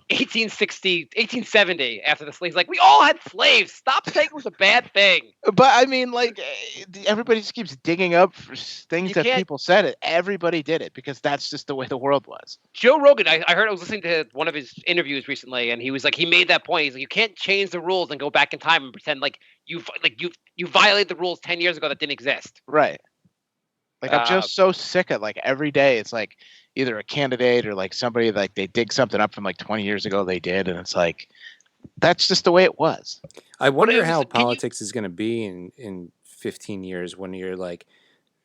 1870 after the slaves. Like, we all had slaves. Stop saying it was a bad thing. But I mean, everybody just keeps digging up for things that people said it. Everybody did it because that's just the way the world was. Joe Rogan, I was listening to one of his interviews recently, and he was like, he made that point. He's like, you can't change the rules and go back in time and pretend you violated the rules 10 years ago that didn't exist. Right. I'm just so sick of every day. It's either a candidate or somebody they dig something up from 20 years ago they did, and it's that's just the way it was. I wonder how politics is going to be in 15 years when you're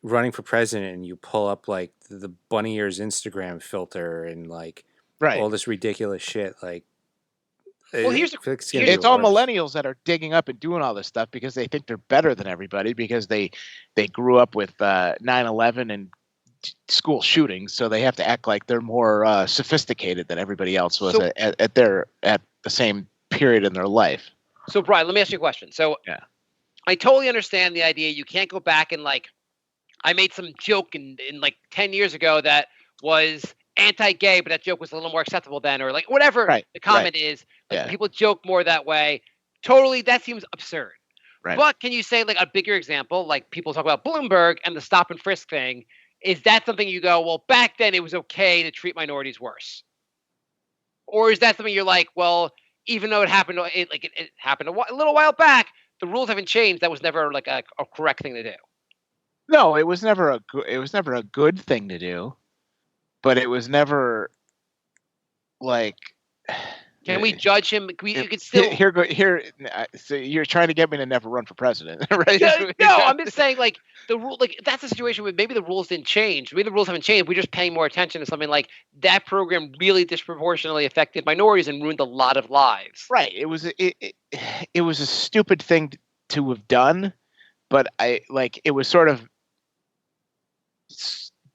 running for president and you pull up the bunny ears Instagram filter and right. all this ridiculous shit. Well, here's it's all millennials that are digging up and doing all this stuff because they think they're better than everybody because they grew up with 9/11 and school shootings, so they have to act like they're more sophisticated than everybody else was at the same period in their life. So, Brian, let me ask you a question. So, I totally understand the idea. You can't go back and like, I made some joke in like 10 years ago that was anti-gay, but that joke was a little more acceptable then, or like whatever the comment is. Like people joke more that way. Totally, that seems absurd. Right. But can you say like a bigger example? Like people talk about Bloomberg and the stop and frisk thing. Is that something you go, well, back then it was okay to treat minorities worse? Or is that something you're like, well, even though it happened, it happened a little while back, the rules haven't changed. That was never like a correct thing to do. No, it was never a good thing to do, but it was never like. Can we judge him? You could still here. So you're trying to get me to never run for president, right? No, I'm just saying like the rule. Like that's a situation where maybe the rules didn't change. Maybe the rules haven't changed. We're just paying more attention to something like that program really disproportionately affected minorities and ruined a lot of lives. Right. It was a stupid thing to have done, but it was sort of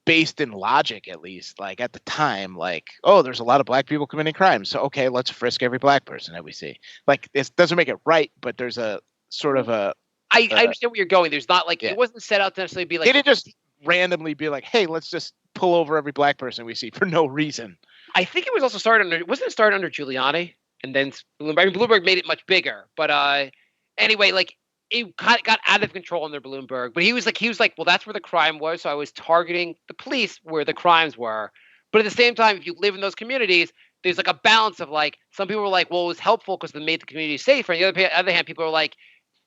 based in logic, at least, like at the time, like, oh, there's a lot of black people committing crimes, so okay, let's frisk every black person that we see. Like, it doesn't make it right, but there's a sort of a. I understand where you're going. There's not like it wasn't set out to necessarily be like. It didn't just randomly be like, hey, let's just pull over every black person we see for no reason. I think it was also started under Giuliani, and then Bloomberg. I mean, Bloomberg made it much bigger, but anyway, like. It got out of control under Bloomberg, but he was like, well, that's where the crime was. So I was targeting the police where the crimes were. But at the same time, if you live in those communities, there's like a balance of like, some people were like, well, it was helpful because it made the community safer. On the other hand, people were like,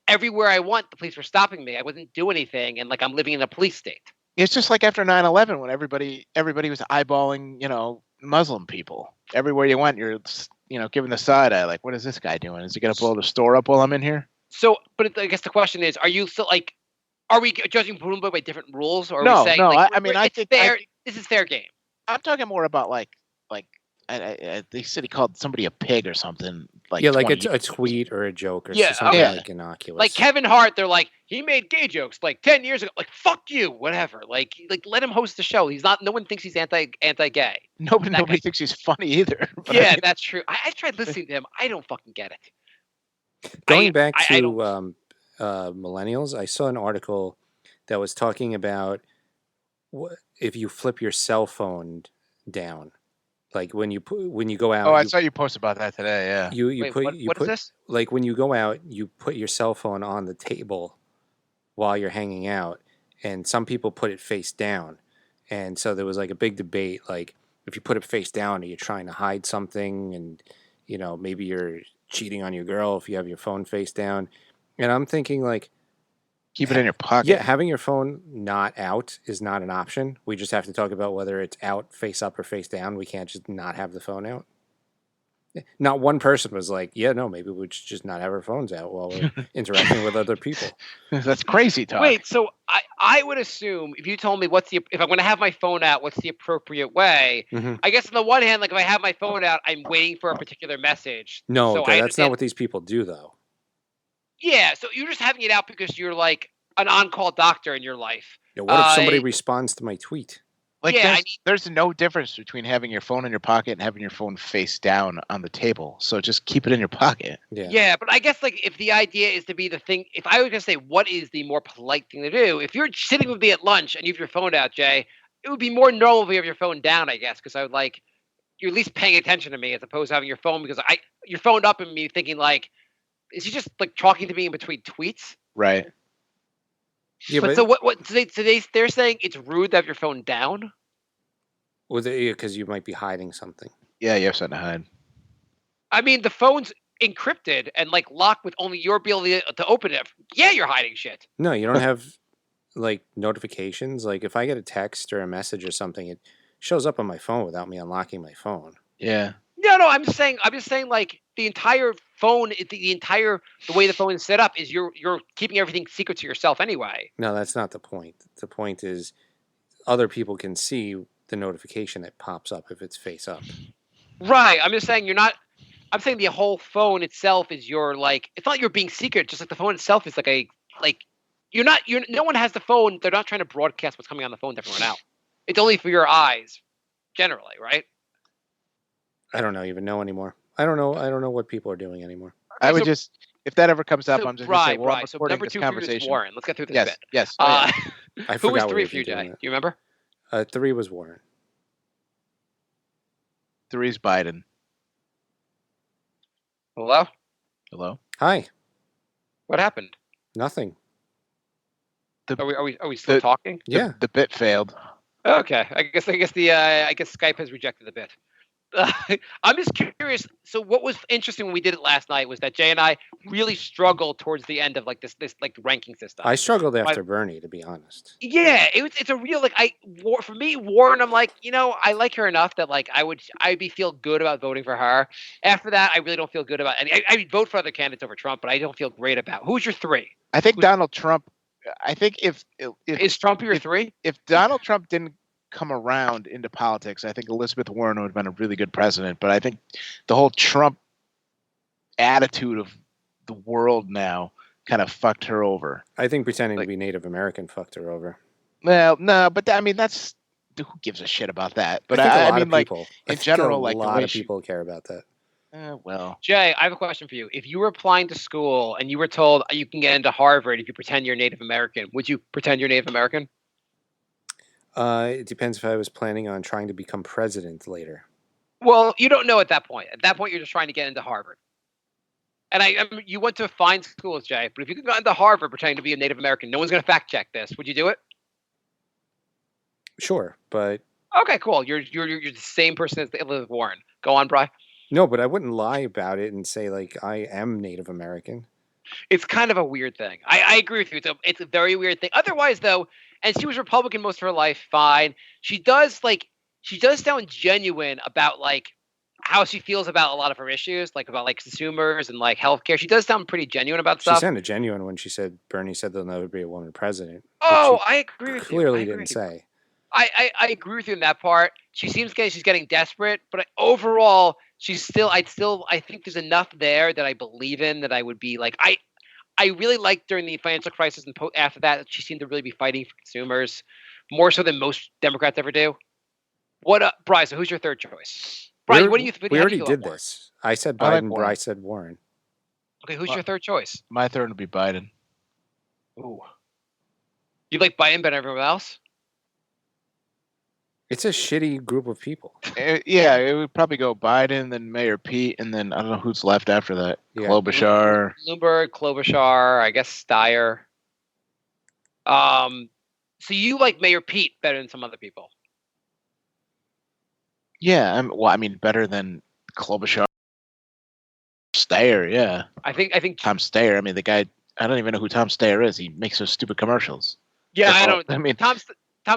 everywhere I went, the police were stopping me. I wasn't doing anything. And like, I'm living in a police state. It's just like after 9/11 when everybody was eyeballing, Muslim people. Everywhere you went, you're, giving the side eye. Like, what is this guy doing? Is he going to blow the store up while I'm in here? So, but I guess the question is, are you still like, are we judging Bloomberg by different rules, or are no, we saying, no? Like, I think this is fair game. I'm talking more about like they said he called somebody a pig or something. Like like a tweet or a joke or something like innocuous. Like Kevin Hart, they're like, he made gay jokes like 10 years ago. Like, fuck you, whatever. Like let him host the show. He's not. No one thinks he's anti-gay. Nobody thinks he's funny either. Yeah, that's true. I tried listening to him. I don't fucking get it. Going back to millennials, I saw an article that was talking about if you flip your cell phone down, like when you go out. Oh, I saw you post about that today. Yeah. What is this? Like when you go out, you put your cell phone on the table while you're hanging out, and some people put it face down, and so there was like a big debate. Like if you put it face down, are you trying to hide something, and maybe you're cheating on your girl if you have your phone face down. And I'm thinking like, keep it in your pocket. Yeah, having your phone not out is not an option. We just have to talk about whether it's out face up or face down. We can't just not have the phone out. Not one person was like, yeah, no, maybe we should just not have our phones out while we're interacting with other people. That's crazy talk. Wait, so I would assume if you told me if I'm going to have my phone out, what's the appropriate way? Mm-hmm. I guess on the one hand, like if I have my phone out, I'm waiting for a particular message. No, so that's not what these people do though. Yeah, so you're just having it out because you're like an on-call doctor in your life. Yeah, what if somebody responds to my tweet? Like there's no difference between having your phone in your pocket and having your phone face down on the table. So just keep it in your pocket. Yeah, but I guess like if the idea is to be the thing, if I was going to say what is the more polite thing to do, if you're sitting with me at lunch and you have your phone out, Jay, it would be more normal if you have your phone down, I guess, because I would like you're at least paying attention to me as opposed to having your phone because you're phoned up and me thinking like, is he just like talking to me in between tweets? Right. Yeah, but so what? So they're saying it's rude to have your phone down. Well, because you might be hiding something. Yeah, you have something to hide. I mean, the phone's encrypted and like locked with only your ability to open it. Yeah, you're hiding shit. No, you don't have like notifications. Like if I get a text or a message or something, it shows up on my phone without me unlocking my phone. Yeah. No, I'm just saying like the entire phone, the way the phone is set up is you're keeping everything secret to yourself anyway. No, that's not the point. The point is other people can see the notification that pops up if it's face up. Right. I'm just saying you're not I'm saying the whole phone itself is your like. It's not you're being secret. Just like the phone itself is like you're not. You're no one has the phone. They're not trying to broadcast what's coming on the phone to everyone else. It's only for your eyes, generally, right? I don't even know anymore. I don't know what people are doing anymore. I would just, if that ever comes up, so I'm just going to say, well, I'm right. So recording number this 2 for you is conversation. Warren. Let's get through this Yes, bit. yes. I Who was forgot 3 what for you, we've been Jay? doing Do you remember? 3 was Warren. 3's Biden. Hello? Hello? Hi. What happened? Nothing. Are we still talking? Yeah. The bit failed. Okay. I guess Skype has rejected the bit. I'm just curious. So what was interesting when we did it last night was that Jay and I really struggled towards the end of like this like ranking system. I struggled after Bernie, to be honest. Yeah, it's a real like for me, Warren. I'm like, I like her enough that like I'd be feel good about voting for her. After that, I really don't feel good about any. I'd vote for other candidates over Trump, but I don't feel great about. Who's your 3? I think Donald Trump. I think if is Trump your 3? If Donald Trump didn't come around into politics, I think Elizabeth Warren would have been a really good president. But I think the whole Trump attitude of the world now kind of fucked her over. I think pretending to be Native American fucked her over. Well, no, but I mean, that's who gives a shit about that. But I mean, like people, in general, like a lot of people care about that. Well, Jay, I have a question for you. If you were applying to school and you were told you can get into Harvard if you pretend you're Native American, would you pretend you're Native American? It depends if I was planning on trying to become president later. Well, you don't know at that point. At that point, you're just trying to get into Harvard. And you went to fine schools, Jay. But if you could go into Harvard pretending to be a Native American, no one's going to fact check this. Would you do it? Sure, but okay, cool. You're the same person as Elizabeth Warren. Go on, Bri. No, but I wouldn't lie about it and say like I am Native American. It's kind of a weird thing. I agree with you. It's a very weird thing. Otherwise, though, and she was Republican most of her life, fine. She does sound genuine about like how she feels about a lot of her issues, like about like consumers and like healthcare. She does sound pretty genuine about stuff. She sounded genuine when Bernie said there'll never be a woman president. Oh, I agree with you. Clearly didn't say. I agree with you in that part. She seems she's getting desperate, but overall, I think there's enough there that I believe in that I would be like I really liked during the financial crisis and after that she seemed to really be fighting for consumers more so than most Democrats ever do. Bryce? So who's your 3rd choice? Brian, what do you think? We already did this. I said Biden. Like Bryce said Warren. Okay, who's your 3rd choice? My 3rd would be Biden. Ooh, you like Biden better than everyone else? It's a shitty group of people. Yeah, it would probably go Biden, then Mayor Pete, and then I don't know who's left after that. Yeah. Klobuchar. Bloomberg, Klobuchar, I guess Steyer. So you like Mayor Pete better than some other people? Yeah, better than Klobuchar. Steyer, yeah. I think Tom Steyer. I mean, the guy. I don't even know who Tom Steyer is. He makes those stupid commercials. Yeah, I don't. I mean, Tom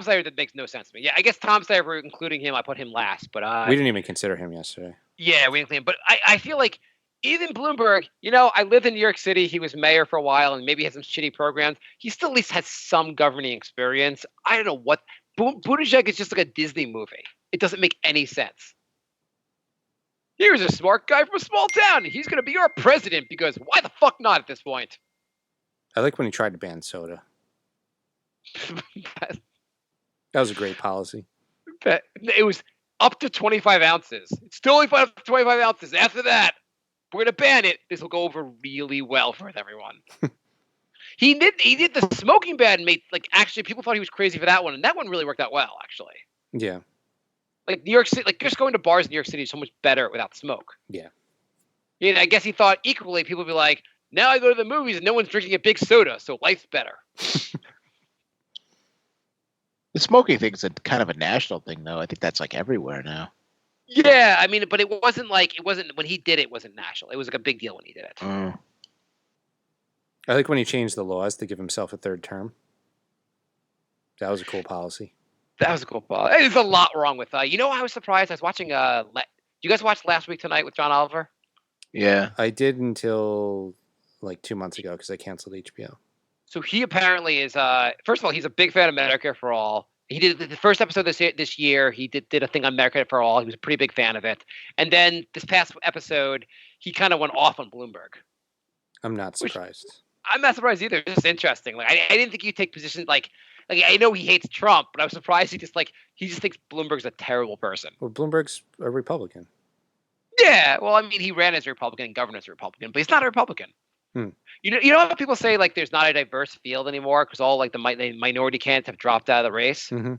Steyer, that makes no sense to me. Yeah, I guess Tom Steyer, for including him, I put him last. But we didn't even consider him yesterday. Yeah, we didn't include him. But I feel like even Bloomberg, I lived in New York City. He was mayor for a while, and maybe had some shitty programs. He still at least has some governing experience. I don't know what. Buttigieg is just like a Disney movie. It doesn't make any sense. Here's a smart guy from a small town. He's going to be our president because why the fuck not at this point? I like when he tried to ban soda. That was a great policy. It was up to 25 ounces. It's still only up to 25 ounces. After that, we're going to ban it. This will go over really well for everyone. He did the smoking ban and made actually people thought he was crazy for that one, and that one really worked out well actually. Yeah. Like New York City, just going to bars in New York City is so much better without smoke. Yeah. I guess he thought equally people would be like, now I go to the movies and no one's drinking a big soda, so life's better. The smoking thing is kind of a national thing, though. I think that's everywhere now. Yeah, but it wasn't when he did it wasn't national. It was a big deal when he did it. I like when he changed the laws to give himself a 3rd term. That was a cool policy. That was a cool policy. There's a lot wrong with I was surprised. I was watching you guys watch Last Week Tonight with John Oliver? Yeah. I did until 2 months ago because I canceled HBO. So he apparently is first of all, he's a big fan of Medicare for All. He did the first episode this year. He did a thing on America for All. He was a pretty big fan of it. And then this past episode, he kind of went off on Bloomberg. I'm not surprised. I'm not surprised either. It's just interesting. Like I didn't think you'd take positions like I know he hates Trump, but I was surprised he just thinks Bloomberg's a terrible person. Well, Bloomberg's a Republican. Yeah, well, I mean, he ran as a Republican and governed as a Republican, but he's not a Republican. You know how people say like there's not a diverse field anymore because all like the minority candidates have dropped out of the race. Mm-hmm.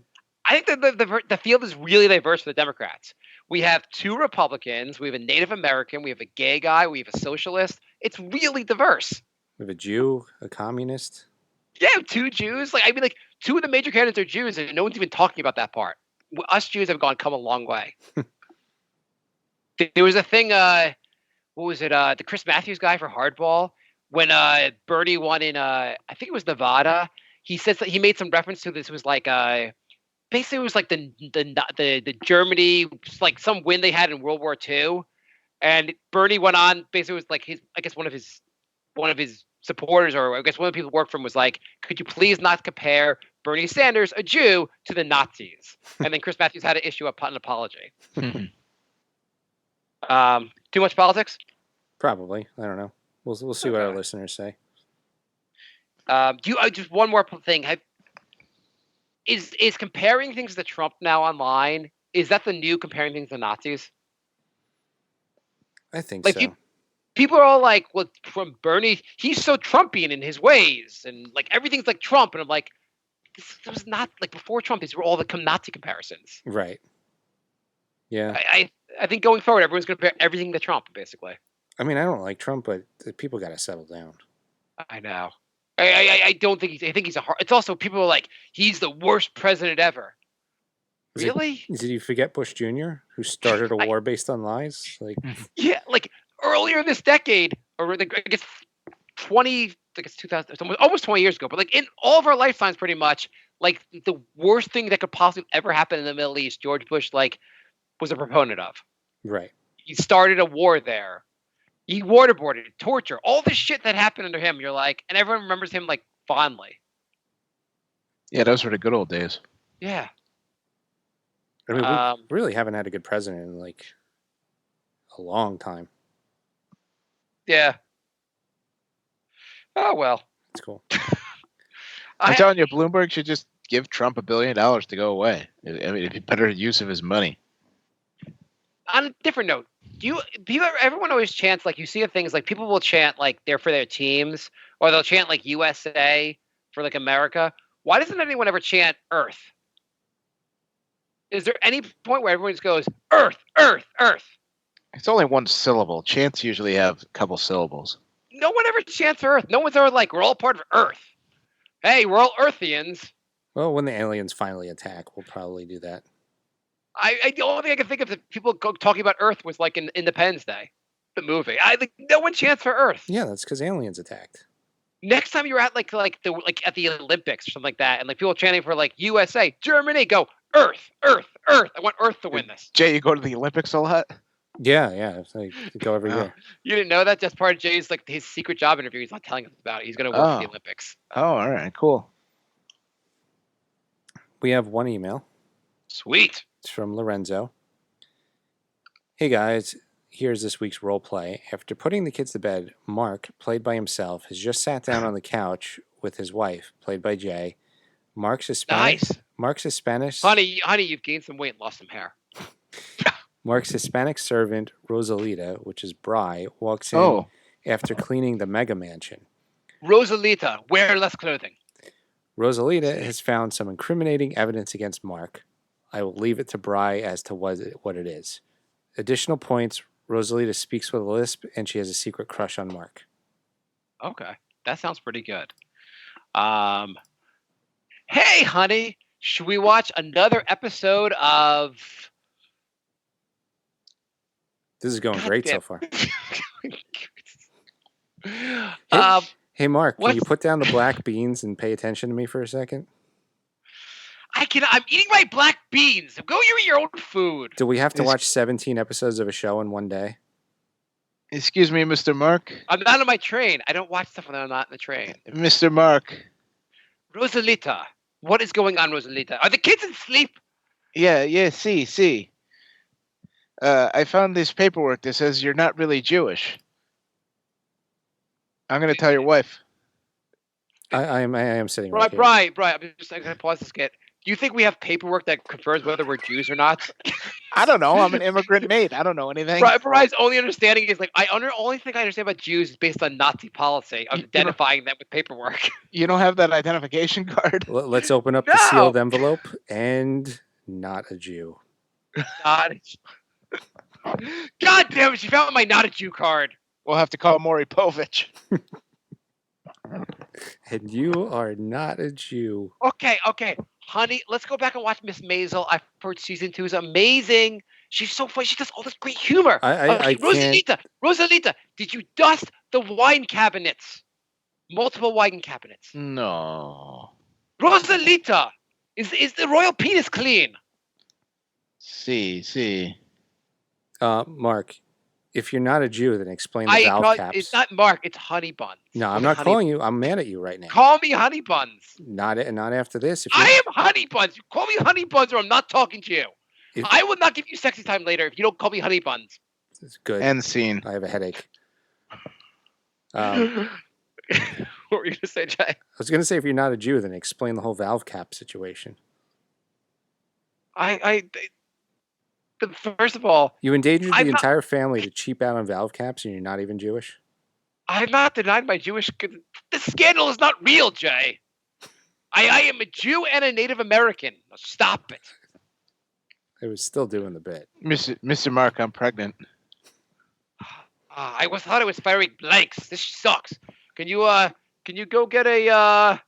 I think that the field is really diverse for the Democrats. We have 2 Republicans, we have a Native American, we have a gay guy, we have a socialist. It's really diverse. We have a Jew, a communist. Yeah, 2 Jews. Like I mean, like 2 of the major candidates are Jews, and no one's even talking about that part. Us Jews have come a long way. There was a thing. What was it? The Chris Matthews guy for Hardball. When Bernie won in, I think it was Nevada, he said he made some reference to this. It was like basically it was like the Germany, like some win they had in World War II, and Bernie went on. Basically, it was like one of his supporters, or I guess one of the people who worked for him was like, could you please not compare Bernie Sanders, a Jew, to the Nazis? And then Chris Matthews had to issue an apology. Too much politics? Probably. I don't know. We'll see what our listeners say. Just one more thing. Is comparing things to Trump now online? Is that the new comparing things to Nazis? I think so. People are all like, "Well, from Bernie, he's so Trumpian in his ways, and like everything's like Trump." And I'm like, "This was not like before Trump. These were all the Nazi comparisons." Right. Yeah. I think going forward, everyone's going to compare everything to Trump, basically. I mean, I don't like Trump, but people got to settle down. I know. I don't think I think he's a hard. It's also people are like, he's the worst president ever. Really? Did you forget Bush Jr., who started a war based on lies? Like, yeah, like earlier this decade, or I guess 2000, almost 20 years ago. But like in all of our lifetimes, pretty much, like the worst thing that could possibly ever happen in the Middle East, George Bush was a proponent of. Right. He started a war there. He waterboarded, torture, all this shit that happened under him. You're like, and everyone remembers him like fondly. Yeah, those were the good old days. Yeah. I mean, we really haven't had a good president in like a long time. Yeah. Oh well. It's cool. I'm telling you, Bloomberg should just give Trump $1 billion to go away. I mean, it'd be better use of his money. On a different note, everyone always chants, like you see things like people will chant like they're for their teams, or they'll chant like USA for like America. Why doesn't anyone ever chant Earth? Is there any point where everyone just goes Earth, Earth, Earth? It's only one syllable. Chants usually have a couple syllables. No one ever chants Earth. No one's ever like, we're all part of Earth. Hey, we're all Earthians. Well, when the aliens finally attack, we'll probably do that. The only thing I can think of that people talking about Earth was like in Independence Day, the movie. I think no one chants for Earth. Yeah, that's because aliens attacked. Next time you're at like at the Olympics or something like that, and like people chanting for like USA, Germany, go Earth, Earth, Earth. I want Earth to win this. Jay, you go to the Olympics a lot? Yeah. I go every year. You didn't know that? That's part of Jay's like his secret job interview. He's not telling us about it. He's going to work for the Olympics. Oh, all right, cool. We have one email. Sweet. It's from Lorenzo. Hey guys, here's this week's role play. After putting the kids to bed, Mark, played by himself, has just sat down on the couch with his wife, played by Jay. Mark's Hispanic. Nice. Mark's Hispanic. Honey, you've gained some weight and lost some hair. Mark's Hispanic servant, Rosalita, which is Bry, walks in after cleaning the mega mansion. Rosalita, wear less clothing. Rosalita has found some incriminating evidence against Mark. I will leave it to Bry as to what it is. Additional points, Rosalita speaks with a lisp, and she has a secret crush on Mark. Okay, that sounds pretty good. Hey, honey, should we watch another episode of... This is going great so far. Hey, Mark, can you put down the black beans and pay attention to me for a second? I'm eating my black beans. Go eat your own food. Do we have to watch 17 episodes of a show in one day? Excuse me, Mr. Mark? I'm not on my train. I don't watch stuff when I'm not in the train. Mr. Mark. Rosalita, What is going on, Rosalita? Are the kids asleep? Yeah, see. I found this paperwork that says you're not really Jewish. I'm going to tell your wife. I am sitting right here. Brian, I'm going to pause this skit. Do you think we have paperwork that confirms whether we're Jews or not? I don't know. I'm an immigrant maid. I don't know anything. Brian's only understanding is only thing I understand about Jews is based on Nazi policy of identifying them with paperwork. You don't have that identification card? Let's open up the sealed envelope, and not a Jew. God damn it! She found my not a Jew card. We'll have to call Maury Povich. And you are not a Jew. Okay. Honey, let's go back and watch Miss Maisel. I've heard season 2 is amazing. She's so funny. She does all this great humor. Rosalita, did you dust the wine cabinets? Multiple wine cabinets. No. Rosalita, is the royal penis clean? See. Mark, if you're not a Jew, then explain the valve caps. It's not Mark, it's Honey Buns. No, I'm not calling you. I'm mad at you right now. Call me Honey Buns. Not after this. I am Honey Buns. You call me Honey Buns or I'm not talking to you. I will not give you sexy time later if you don't call me Honey Buns. It's good. End scene. I have a headache. What were you going to say, Jay? I was going to say, if you're not a Jew, then explain the whole valve cap situation. First of all, you endangered the entire family to cheap out on valve caps, and you're not even Jewish? I have not denied my Jewish. The scandal is not real, Jay. I am a Jew and a Native American. Now stop it. I was still doing the bit. Mr. Mark, I'm pregnant. I thought I was firing blanks. This sucks. Can you go get a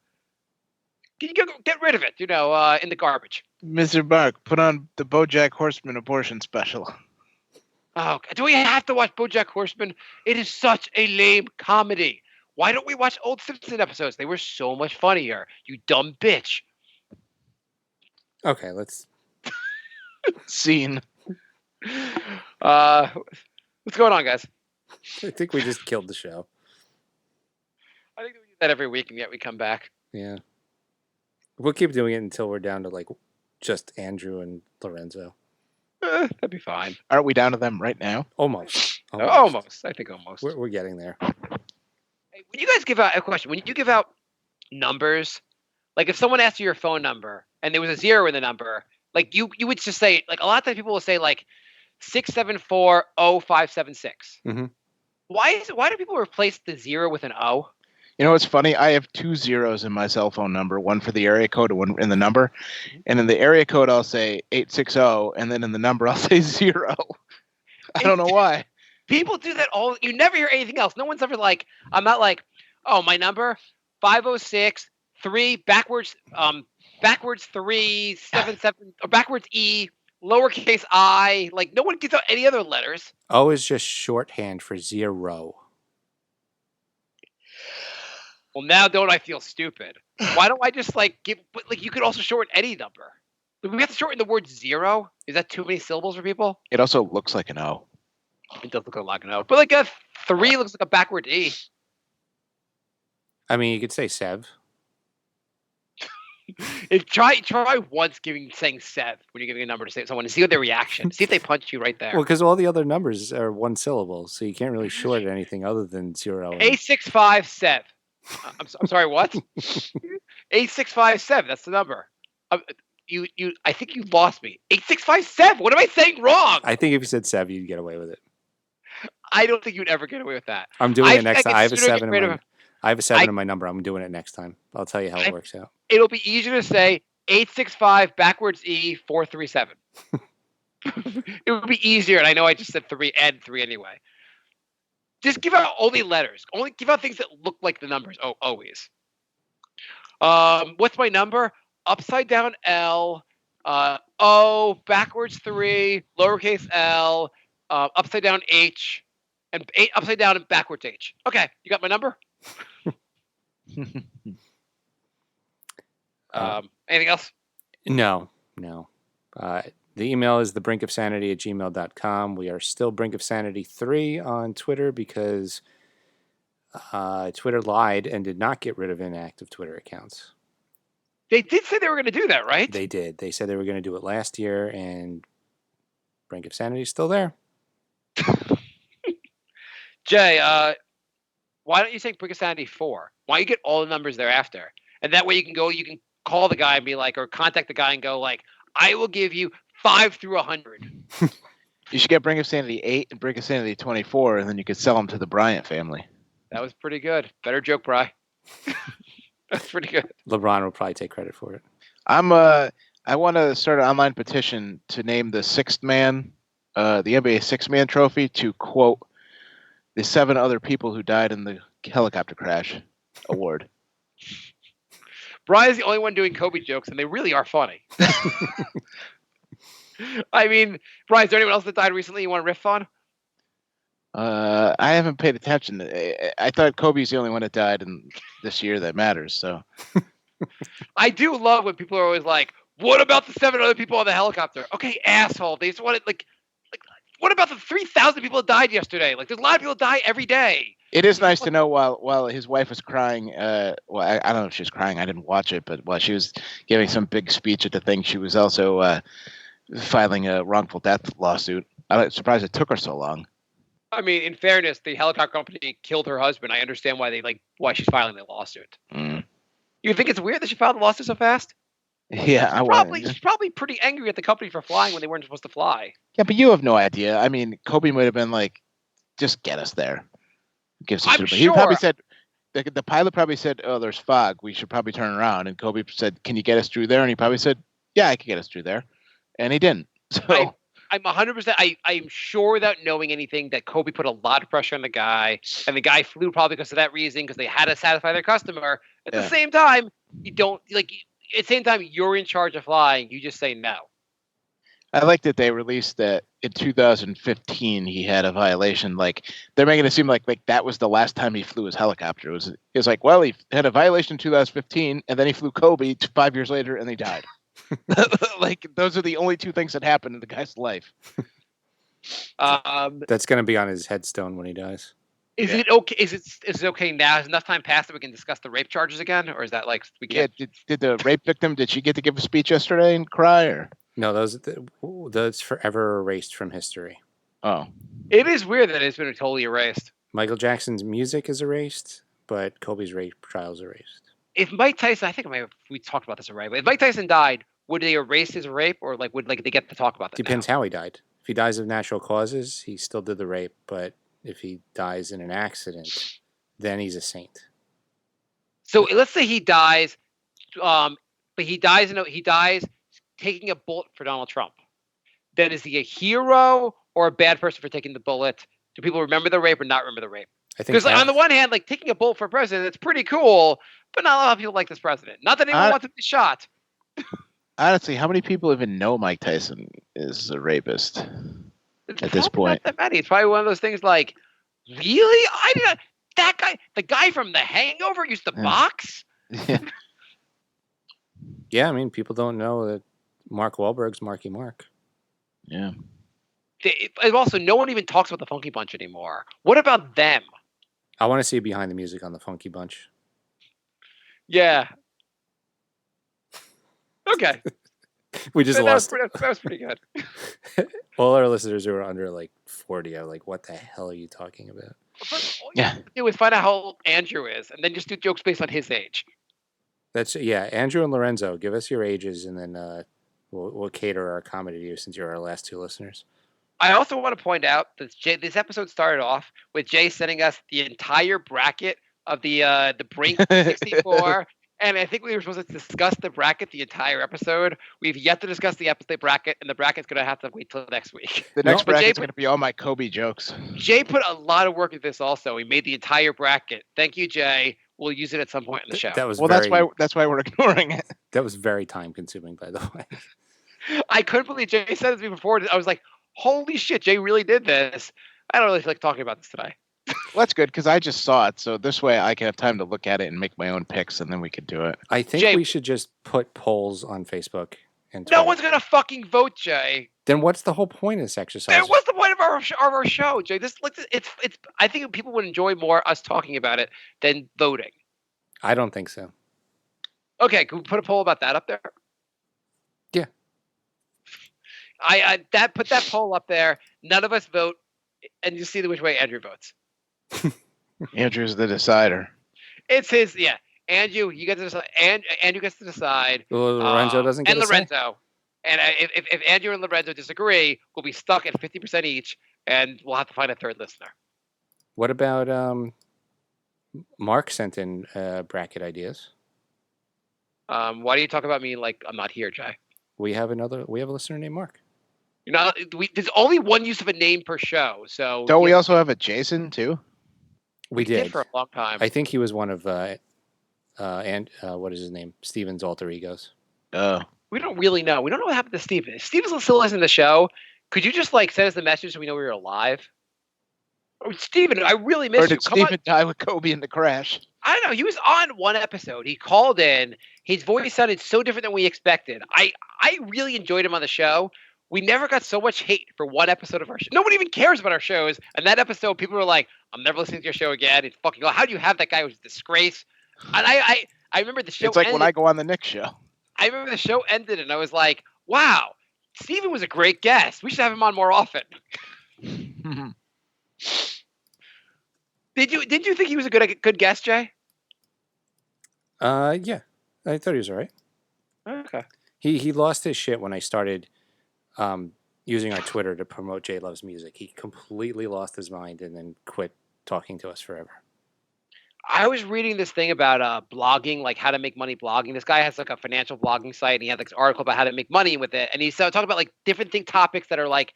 Can you get rid of it? In the garbage. Mr. Mark, put on the BoJack Horseman abortion special. Oh, do we have to watch BoJack Horseman? It is such a lame comedy. Why don't we watch old Simpson episodes? They were so much funnier. You dumb bitch. Okay, let's. Scene. What's going on, guys? I think we just killed the show. I think we do that every week, and yet we come back. Yeah. We'll keep doing it until we're down to just Andrew and Lorenzo. That'd be fine. Aren't we down to them right now? Almost. Almost. I think almost. We're getting there. Hey, when you guys give out a question, when you give out numbers, like if someone asked you your phone number and there was a 0 in the number, you would just say, a lot of times people will say 6740576. Mm-hmm. Why do people replace the 0 with an O? You know what's funny? I have 2 zeros in my cell phone number, one for the area code and one in the number. And in the area code, I'll say 860, and then in the number, I'll say 0. I don't know why. People do that you never hear anything else. No one's ever I'm not my number, 506 3 backwards 377 or backwards E, lowercase I. No one gives out any other letters. O is just shorthand for 0. Well, now don't I feel stupid? Why don't I just give? But you could also shorten any number. We have to shorten the word 0. Is that too many syllables for people? It also looks like an O. It does look like an O, but a 3 looks like a backward E. I mean, you could say Sev. Try once saying Sev when you're giving a number to someone and see what their reaction. See if they punch you right there. Well, because all the other numbers are one syllable, so you can't really shorten anything other than 0. 865 Sev. I'm sorry, what? 8657. That's the number. I think you lost me. 8657. What am I saying wrong? I think if you said 7, you'd get away with it. I don't think you'd ever get away with that. I'm doing it next time. I have a 7 in my number. I'm doing it next time. I'll tell you how it works out. It'll be easier to say 865 backwards E 437. It would be easier, and I know I just said 3 and 3 anyway. Just give out only letters. Only give out things that look like the numbers. Oh, always. What's my number? Upside down L, O, backwards 3, lowercase L, upside down H, and upside down and backwards H. Okay, you got my number? Anything else? No. The email is thebrinkofsanity@gmail.com. We are still brinkofsanity3 on Twitter because Twitter lied and did not get rid of inactive Twitter accounts. They did say they were going to do that, right? They did. They said they were going to do it last year, and Brink of Sanity is still there. Jay, why don't you take Brink of Sanity 4? Why don't you get all the numbers thereafter? And that way you can call the guy and be like, or contact the guy and go like, I will give you 5 through 100. You should get Brink of Sanity 8 and Brink of Sanity 24, and then you could sell them to the Bryant family. That was pretty good. Better joke, Bry. That's pretty good. LeBron will probably take credit for it. I want to start an online petition to name the sixth man, the NBA sixth man trophy, to quote the 7 other people who died in the helicopter crash award. Brian's the only one doing Kobe jokes, and they really are funny. I mean, Brian, is there anyone else that died recently you want to riff on? I haven't paid attention. I thought Kobe's the only one that died in this year that matters. So I do love when people are always like, what about the 7 other people on the helicopter? Okay, asshole. They just want it like what about the 3,000 people that died yesterday? Like, there's a lot of people that die every day. It is nice to know while his wife was crying. I don't know if she was crying. I didn't watch it, but while she was giving some big speech at the thing, she was also filing a wrongful death lawsuit. I'm surprised it took her so long. I mean, in fairness, the helicopter company killed her husband. I understand why she's filing the lawsuit. Mm. You think it's weird that she filed the lawsuit so fast? Yeah, She's probably pretty angry at the company for flying when they weren't supposed to fly. Yeah, but you have no idea. I mean, Kobe might have been like, "Just get us there." I'm sure. He probably said, the pilot probably said, "Oh, there's fog. We should probably turn around." And Kobe said, "Can you get us through there?" And he probably said, "Yeah, I can get us through there." And he didn't. So I'm 100%. I'm sure without knowing anything that Kobe put a lot of pressure on the guy, and the guy flew probably because of that reason, because they had to satisfy their customer. At the same time, you don't like. At the same time, you're in charge of flying. You just say no. I like that they released that in 2015 he had a violation. Like, they're making it seem like that was the last time he flew his helicopter. It was like, well, he had a violation in 2015, and then he flew Kobe 5 years later, and he died. Like, those are the only 2 things that happened in the guy's life. That's going to be on his headstone when he dies. Is it okay? Is it okay now? Has enough time passed that we can discuss the rape charges again, or is that like we can't? Yeah, did the rape victim? Did she get to give a speech yesterday and cry? Or no? Those forever erased from history. Oh, it is weird that it's been totally erased. Michael Jackson's music is erased, but Kobe's rape trial is erased. If Mike Tyson, I think we talked about this already, but if Mike Tyson died, would they erase his rape, or would they get to talk about that? Depends how he died. If he dies of natural causes, he still did the rape, but if he dies in an accident, then he's a saint. So let's say he dies, but he dies taking a bullet for Donald Trump. Then is he a hero or a bad person for taking the bullet? Do people remember the rape or not remember the rape? Because on the one hand, taking a bullet for a president, it's pretty cool, but not a lot of people like this president. Not that anyone wants him to be shot. Honestly, how many people even know Mike Tyson is a rapist? At this point, not that many. It's probably one of those things like, really? I didn't. That guy, the guy from The Hangover, used to box. Yeah, I mean, people don't know that Mark Wahlberg's Marky Mark. Yeah. And also, no one even talks about the Funky Bunch anymore. What about them? I want to see behind the music on the Funky Bunch. Yeah. Okay. We just lost. That was pretty good. All our listeners who are under 40 are like, what the hell are you talking about? All you have to do is find out how old Andrew is, and then just do jokes based on his age. Andrew and Lorenzo, give us your ages, and then we'll cater our comedy to you since you're our last 2 listeners. I also want to point out that this episode started off with Jay sending us the entire bracket of the Brink 64. And I think we were supposed to discuss the bracket the entire episode. We've yet to discuss the episode bracket, and the bracket's going to have to wait till next week. The next bracket's going to be all my Kobe jokes. Jay put a lot of work into this also. He made the entire bracket. Thank you, Jay. We'll use it at some point in the show. That's why we're ignoring it. That was very time-consuming, by the way. I couldn't believe Jay said this before. I was like, holy shit, Jay really did this. I don't really feel like talking about this today. Well, that's good because I just saw it, so this way I can have time to look at it and make my own picks, and then we could do it. I think we should just put polls on Facebook and Twitter. No one's gonna fucking vote, Jay. Then what's the whole point of this exercise? What's the point of our show, Jay? It's. I think people would enjoy more us talking about it than voting. I don't think so. Okay, can we put a poll about that up there? Yeah. Put that poll up there. None of us vote, and you see which way Andrew votes. Andrew's the decider. It's his, yeah. Andrew, you get to decide. Andrew gets to decide. Well, Lorenzo doesn't get and a say? Lorenzo. And if Andrew and Lorenzo disagree, we'll be stuck at 50% each, and we'll have to find a third listener. What about Marc sent in bracket ideas? Why do you talk about me like I'm not here, Jay? We have a listener named Marc. There's only one use of a name per show, so. Don't we also have a Jason too? We did for a long time. I think he was one of what is his name? Steven's alter egos. Oh. We don't really know. We don't know what happened to Steven. If Steven's still listening to the show, could you just send us the message so we know we were alive? Oh, Steven, I really miss you. Or did Steven die with Kobe in the crash? I don't know. He was on one episode. He called in. His voice sounded so different than we expected. I really enjoyed him on the show. We never got so much hate for one episode of our show. Nobody even cares about our shows. And that episode, people were like, I'm never listening to your show again. It's fucking, how do you have that guy? It was a disgrace. And I remember the show It's like ended. when I go on the Nick show. I remember the show ended and I was like, wow, Steven was a great guest. We should have him on more often. Did you think he was a good guest, Jay? Yeah. I thought he was all right. Okay. He lost his shit when I started using our Twitter to promote Jay Loves Music. He completely lost his mind and then quit talking to us forever. I was reading this thing about blogging, like how to make money blogging. This guy has like a financial blogging site, and he had like this article about how to make money with it. And he's talking about like different topics that are like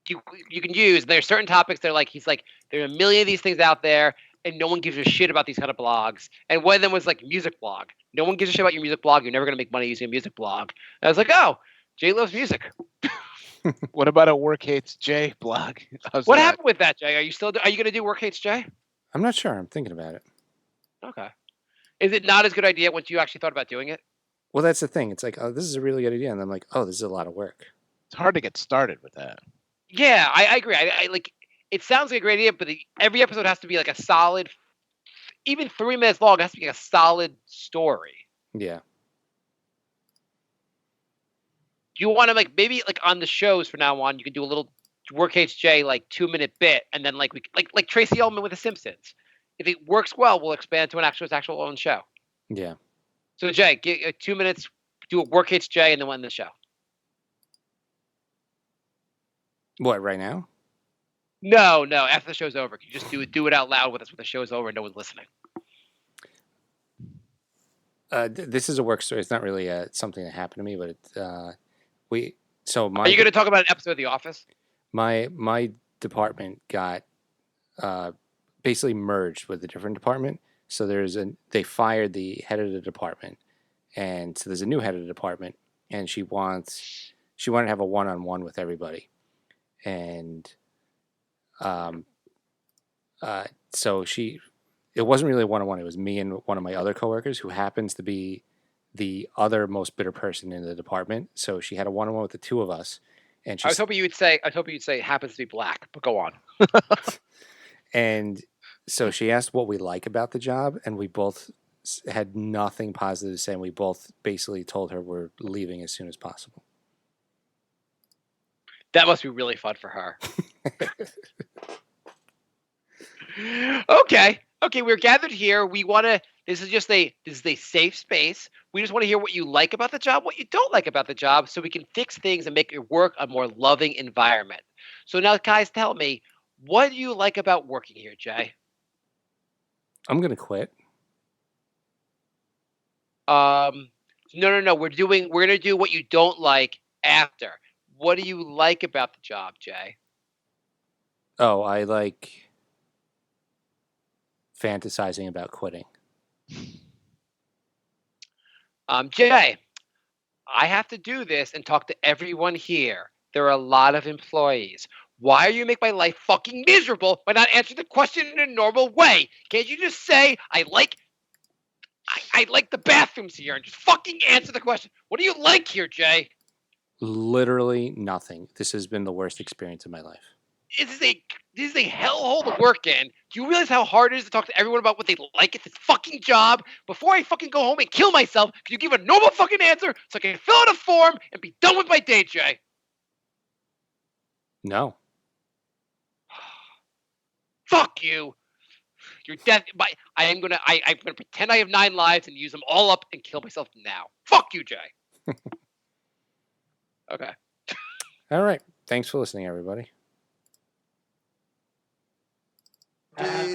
you can use. There's certain topics that are like there are a million of these things out there, and no one gives a shit about these kind of blogs. And one of them was like music blog. No one gives a shit about your music blog. You're never gonna make money using a music blog. And I was like, oh, Jay Loves Music. What about a Work Hates Jay blog? What happened with that, Jay? Are you gonna do Work Hates Jay? I'm not sure. I'm thinking about it. Okay. Is it not as good idea once you actually thought about doing it? Well, that's the thing. It's like, oh, this is a really good idea. And I'm like, oh, this is a lot of work. It's hard to get started with that. Yeah, I agree. I like. It sounds like a great idea, but every episode has to be like a solid, even 3 minutes long. It has to be like a solid story. Yeah. Do you want to maybe on the shows from now on, you can do a little Work HJ 2-minute bit, and then like Tracy Ullman with The Simpsons. If it works well, we'll expand to an actual own show. Yeah. So Jay, get 2 minutes, do a Work HJ, and then we'll end the show. What, right now? No. After the show's over, you just do it out loud with us when the show's over and no one's listening. This is a work story. It's not really something that happened to me, but are you going to talk about an episode of The Office? My department got basically merged with a different department. So they fired the head of the department, and so there's a new head of the department, and she wanted to have a one-on-one with everybody, and so it wasn't really a one-on-one. It was me and one of my other coworkers who happens to be the other most bitter person in the department. So she had a one-on-one with the two of us. And I was hoping you'd say happens to be black, but go on. And so she asked what we like about the job, and we both had nothing positive to say, and we both basically told her we're leaving as soon as possible. That must be really fun for her. Okay, we're gathered here. This is a safe space. We just want to hear what you like about the job, what you don't like about the job, so we can fix things and make your work a more loving environment. So now, guys, tell me, what do you like about working here, Jay? I'm going to quit. No. We're going to do what you don't like after. What do you like about the job, Jay? Oh, I like fantasizing about quitting. Jay, I have to do this and talk to everyone here. There are a lot of employees. Why are you making my life fucking miserable by not answering the question in a normal way? Can't you just say, I like the bathrooms here, and just fucking answer the question? What do you like here, Jay? Literally nothing. This has been the worst experience of my life. this is a hellhole to work in. Do you realize how hard it is to talk to everyone about what they like? It's this fucking job. Before I fucking go home and kill myself, can you give a normal fucking answer so I can fill out a form and be done with my day, Jay? No. Fuck you. You're dead. I'm gonna pretend I have 9 lives and use them all up and kill myself now. Fuck you, Jay. Okay. All right. Thanks for listening, everybody. Bye.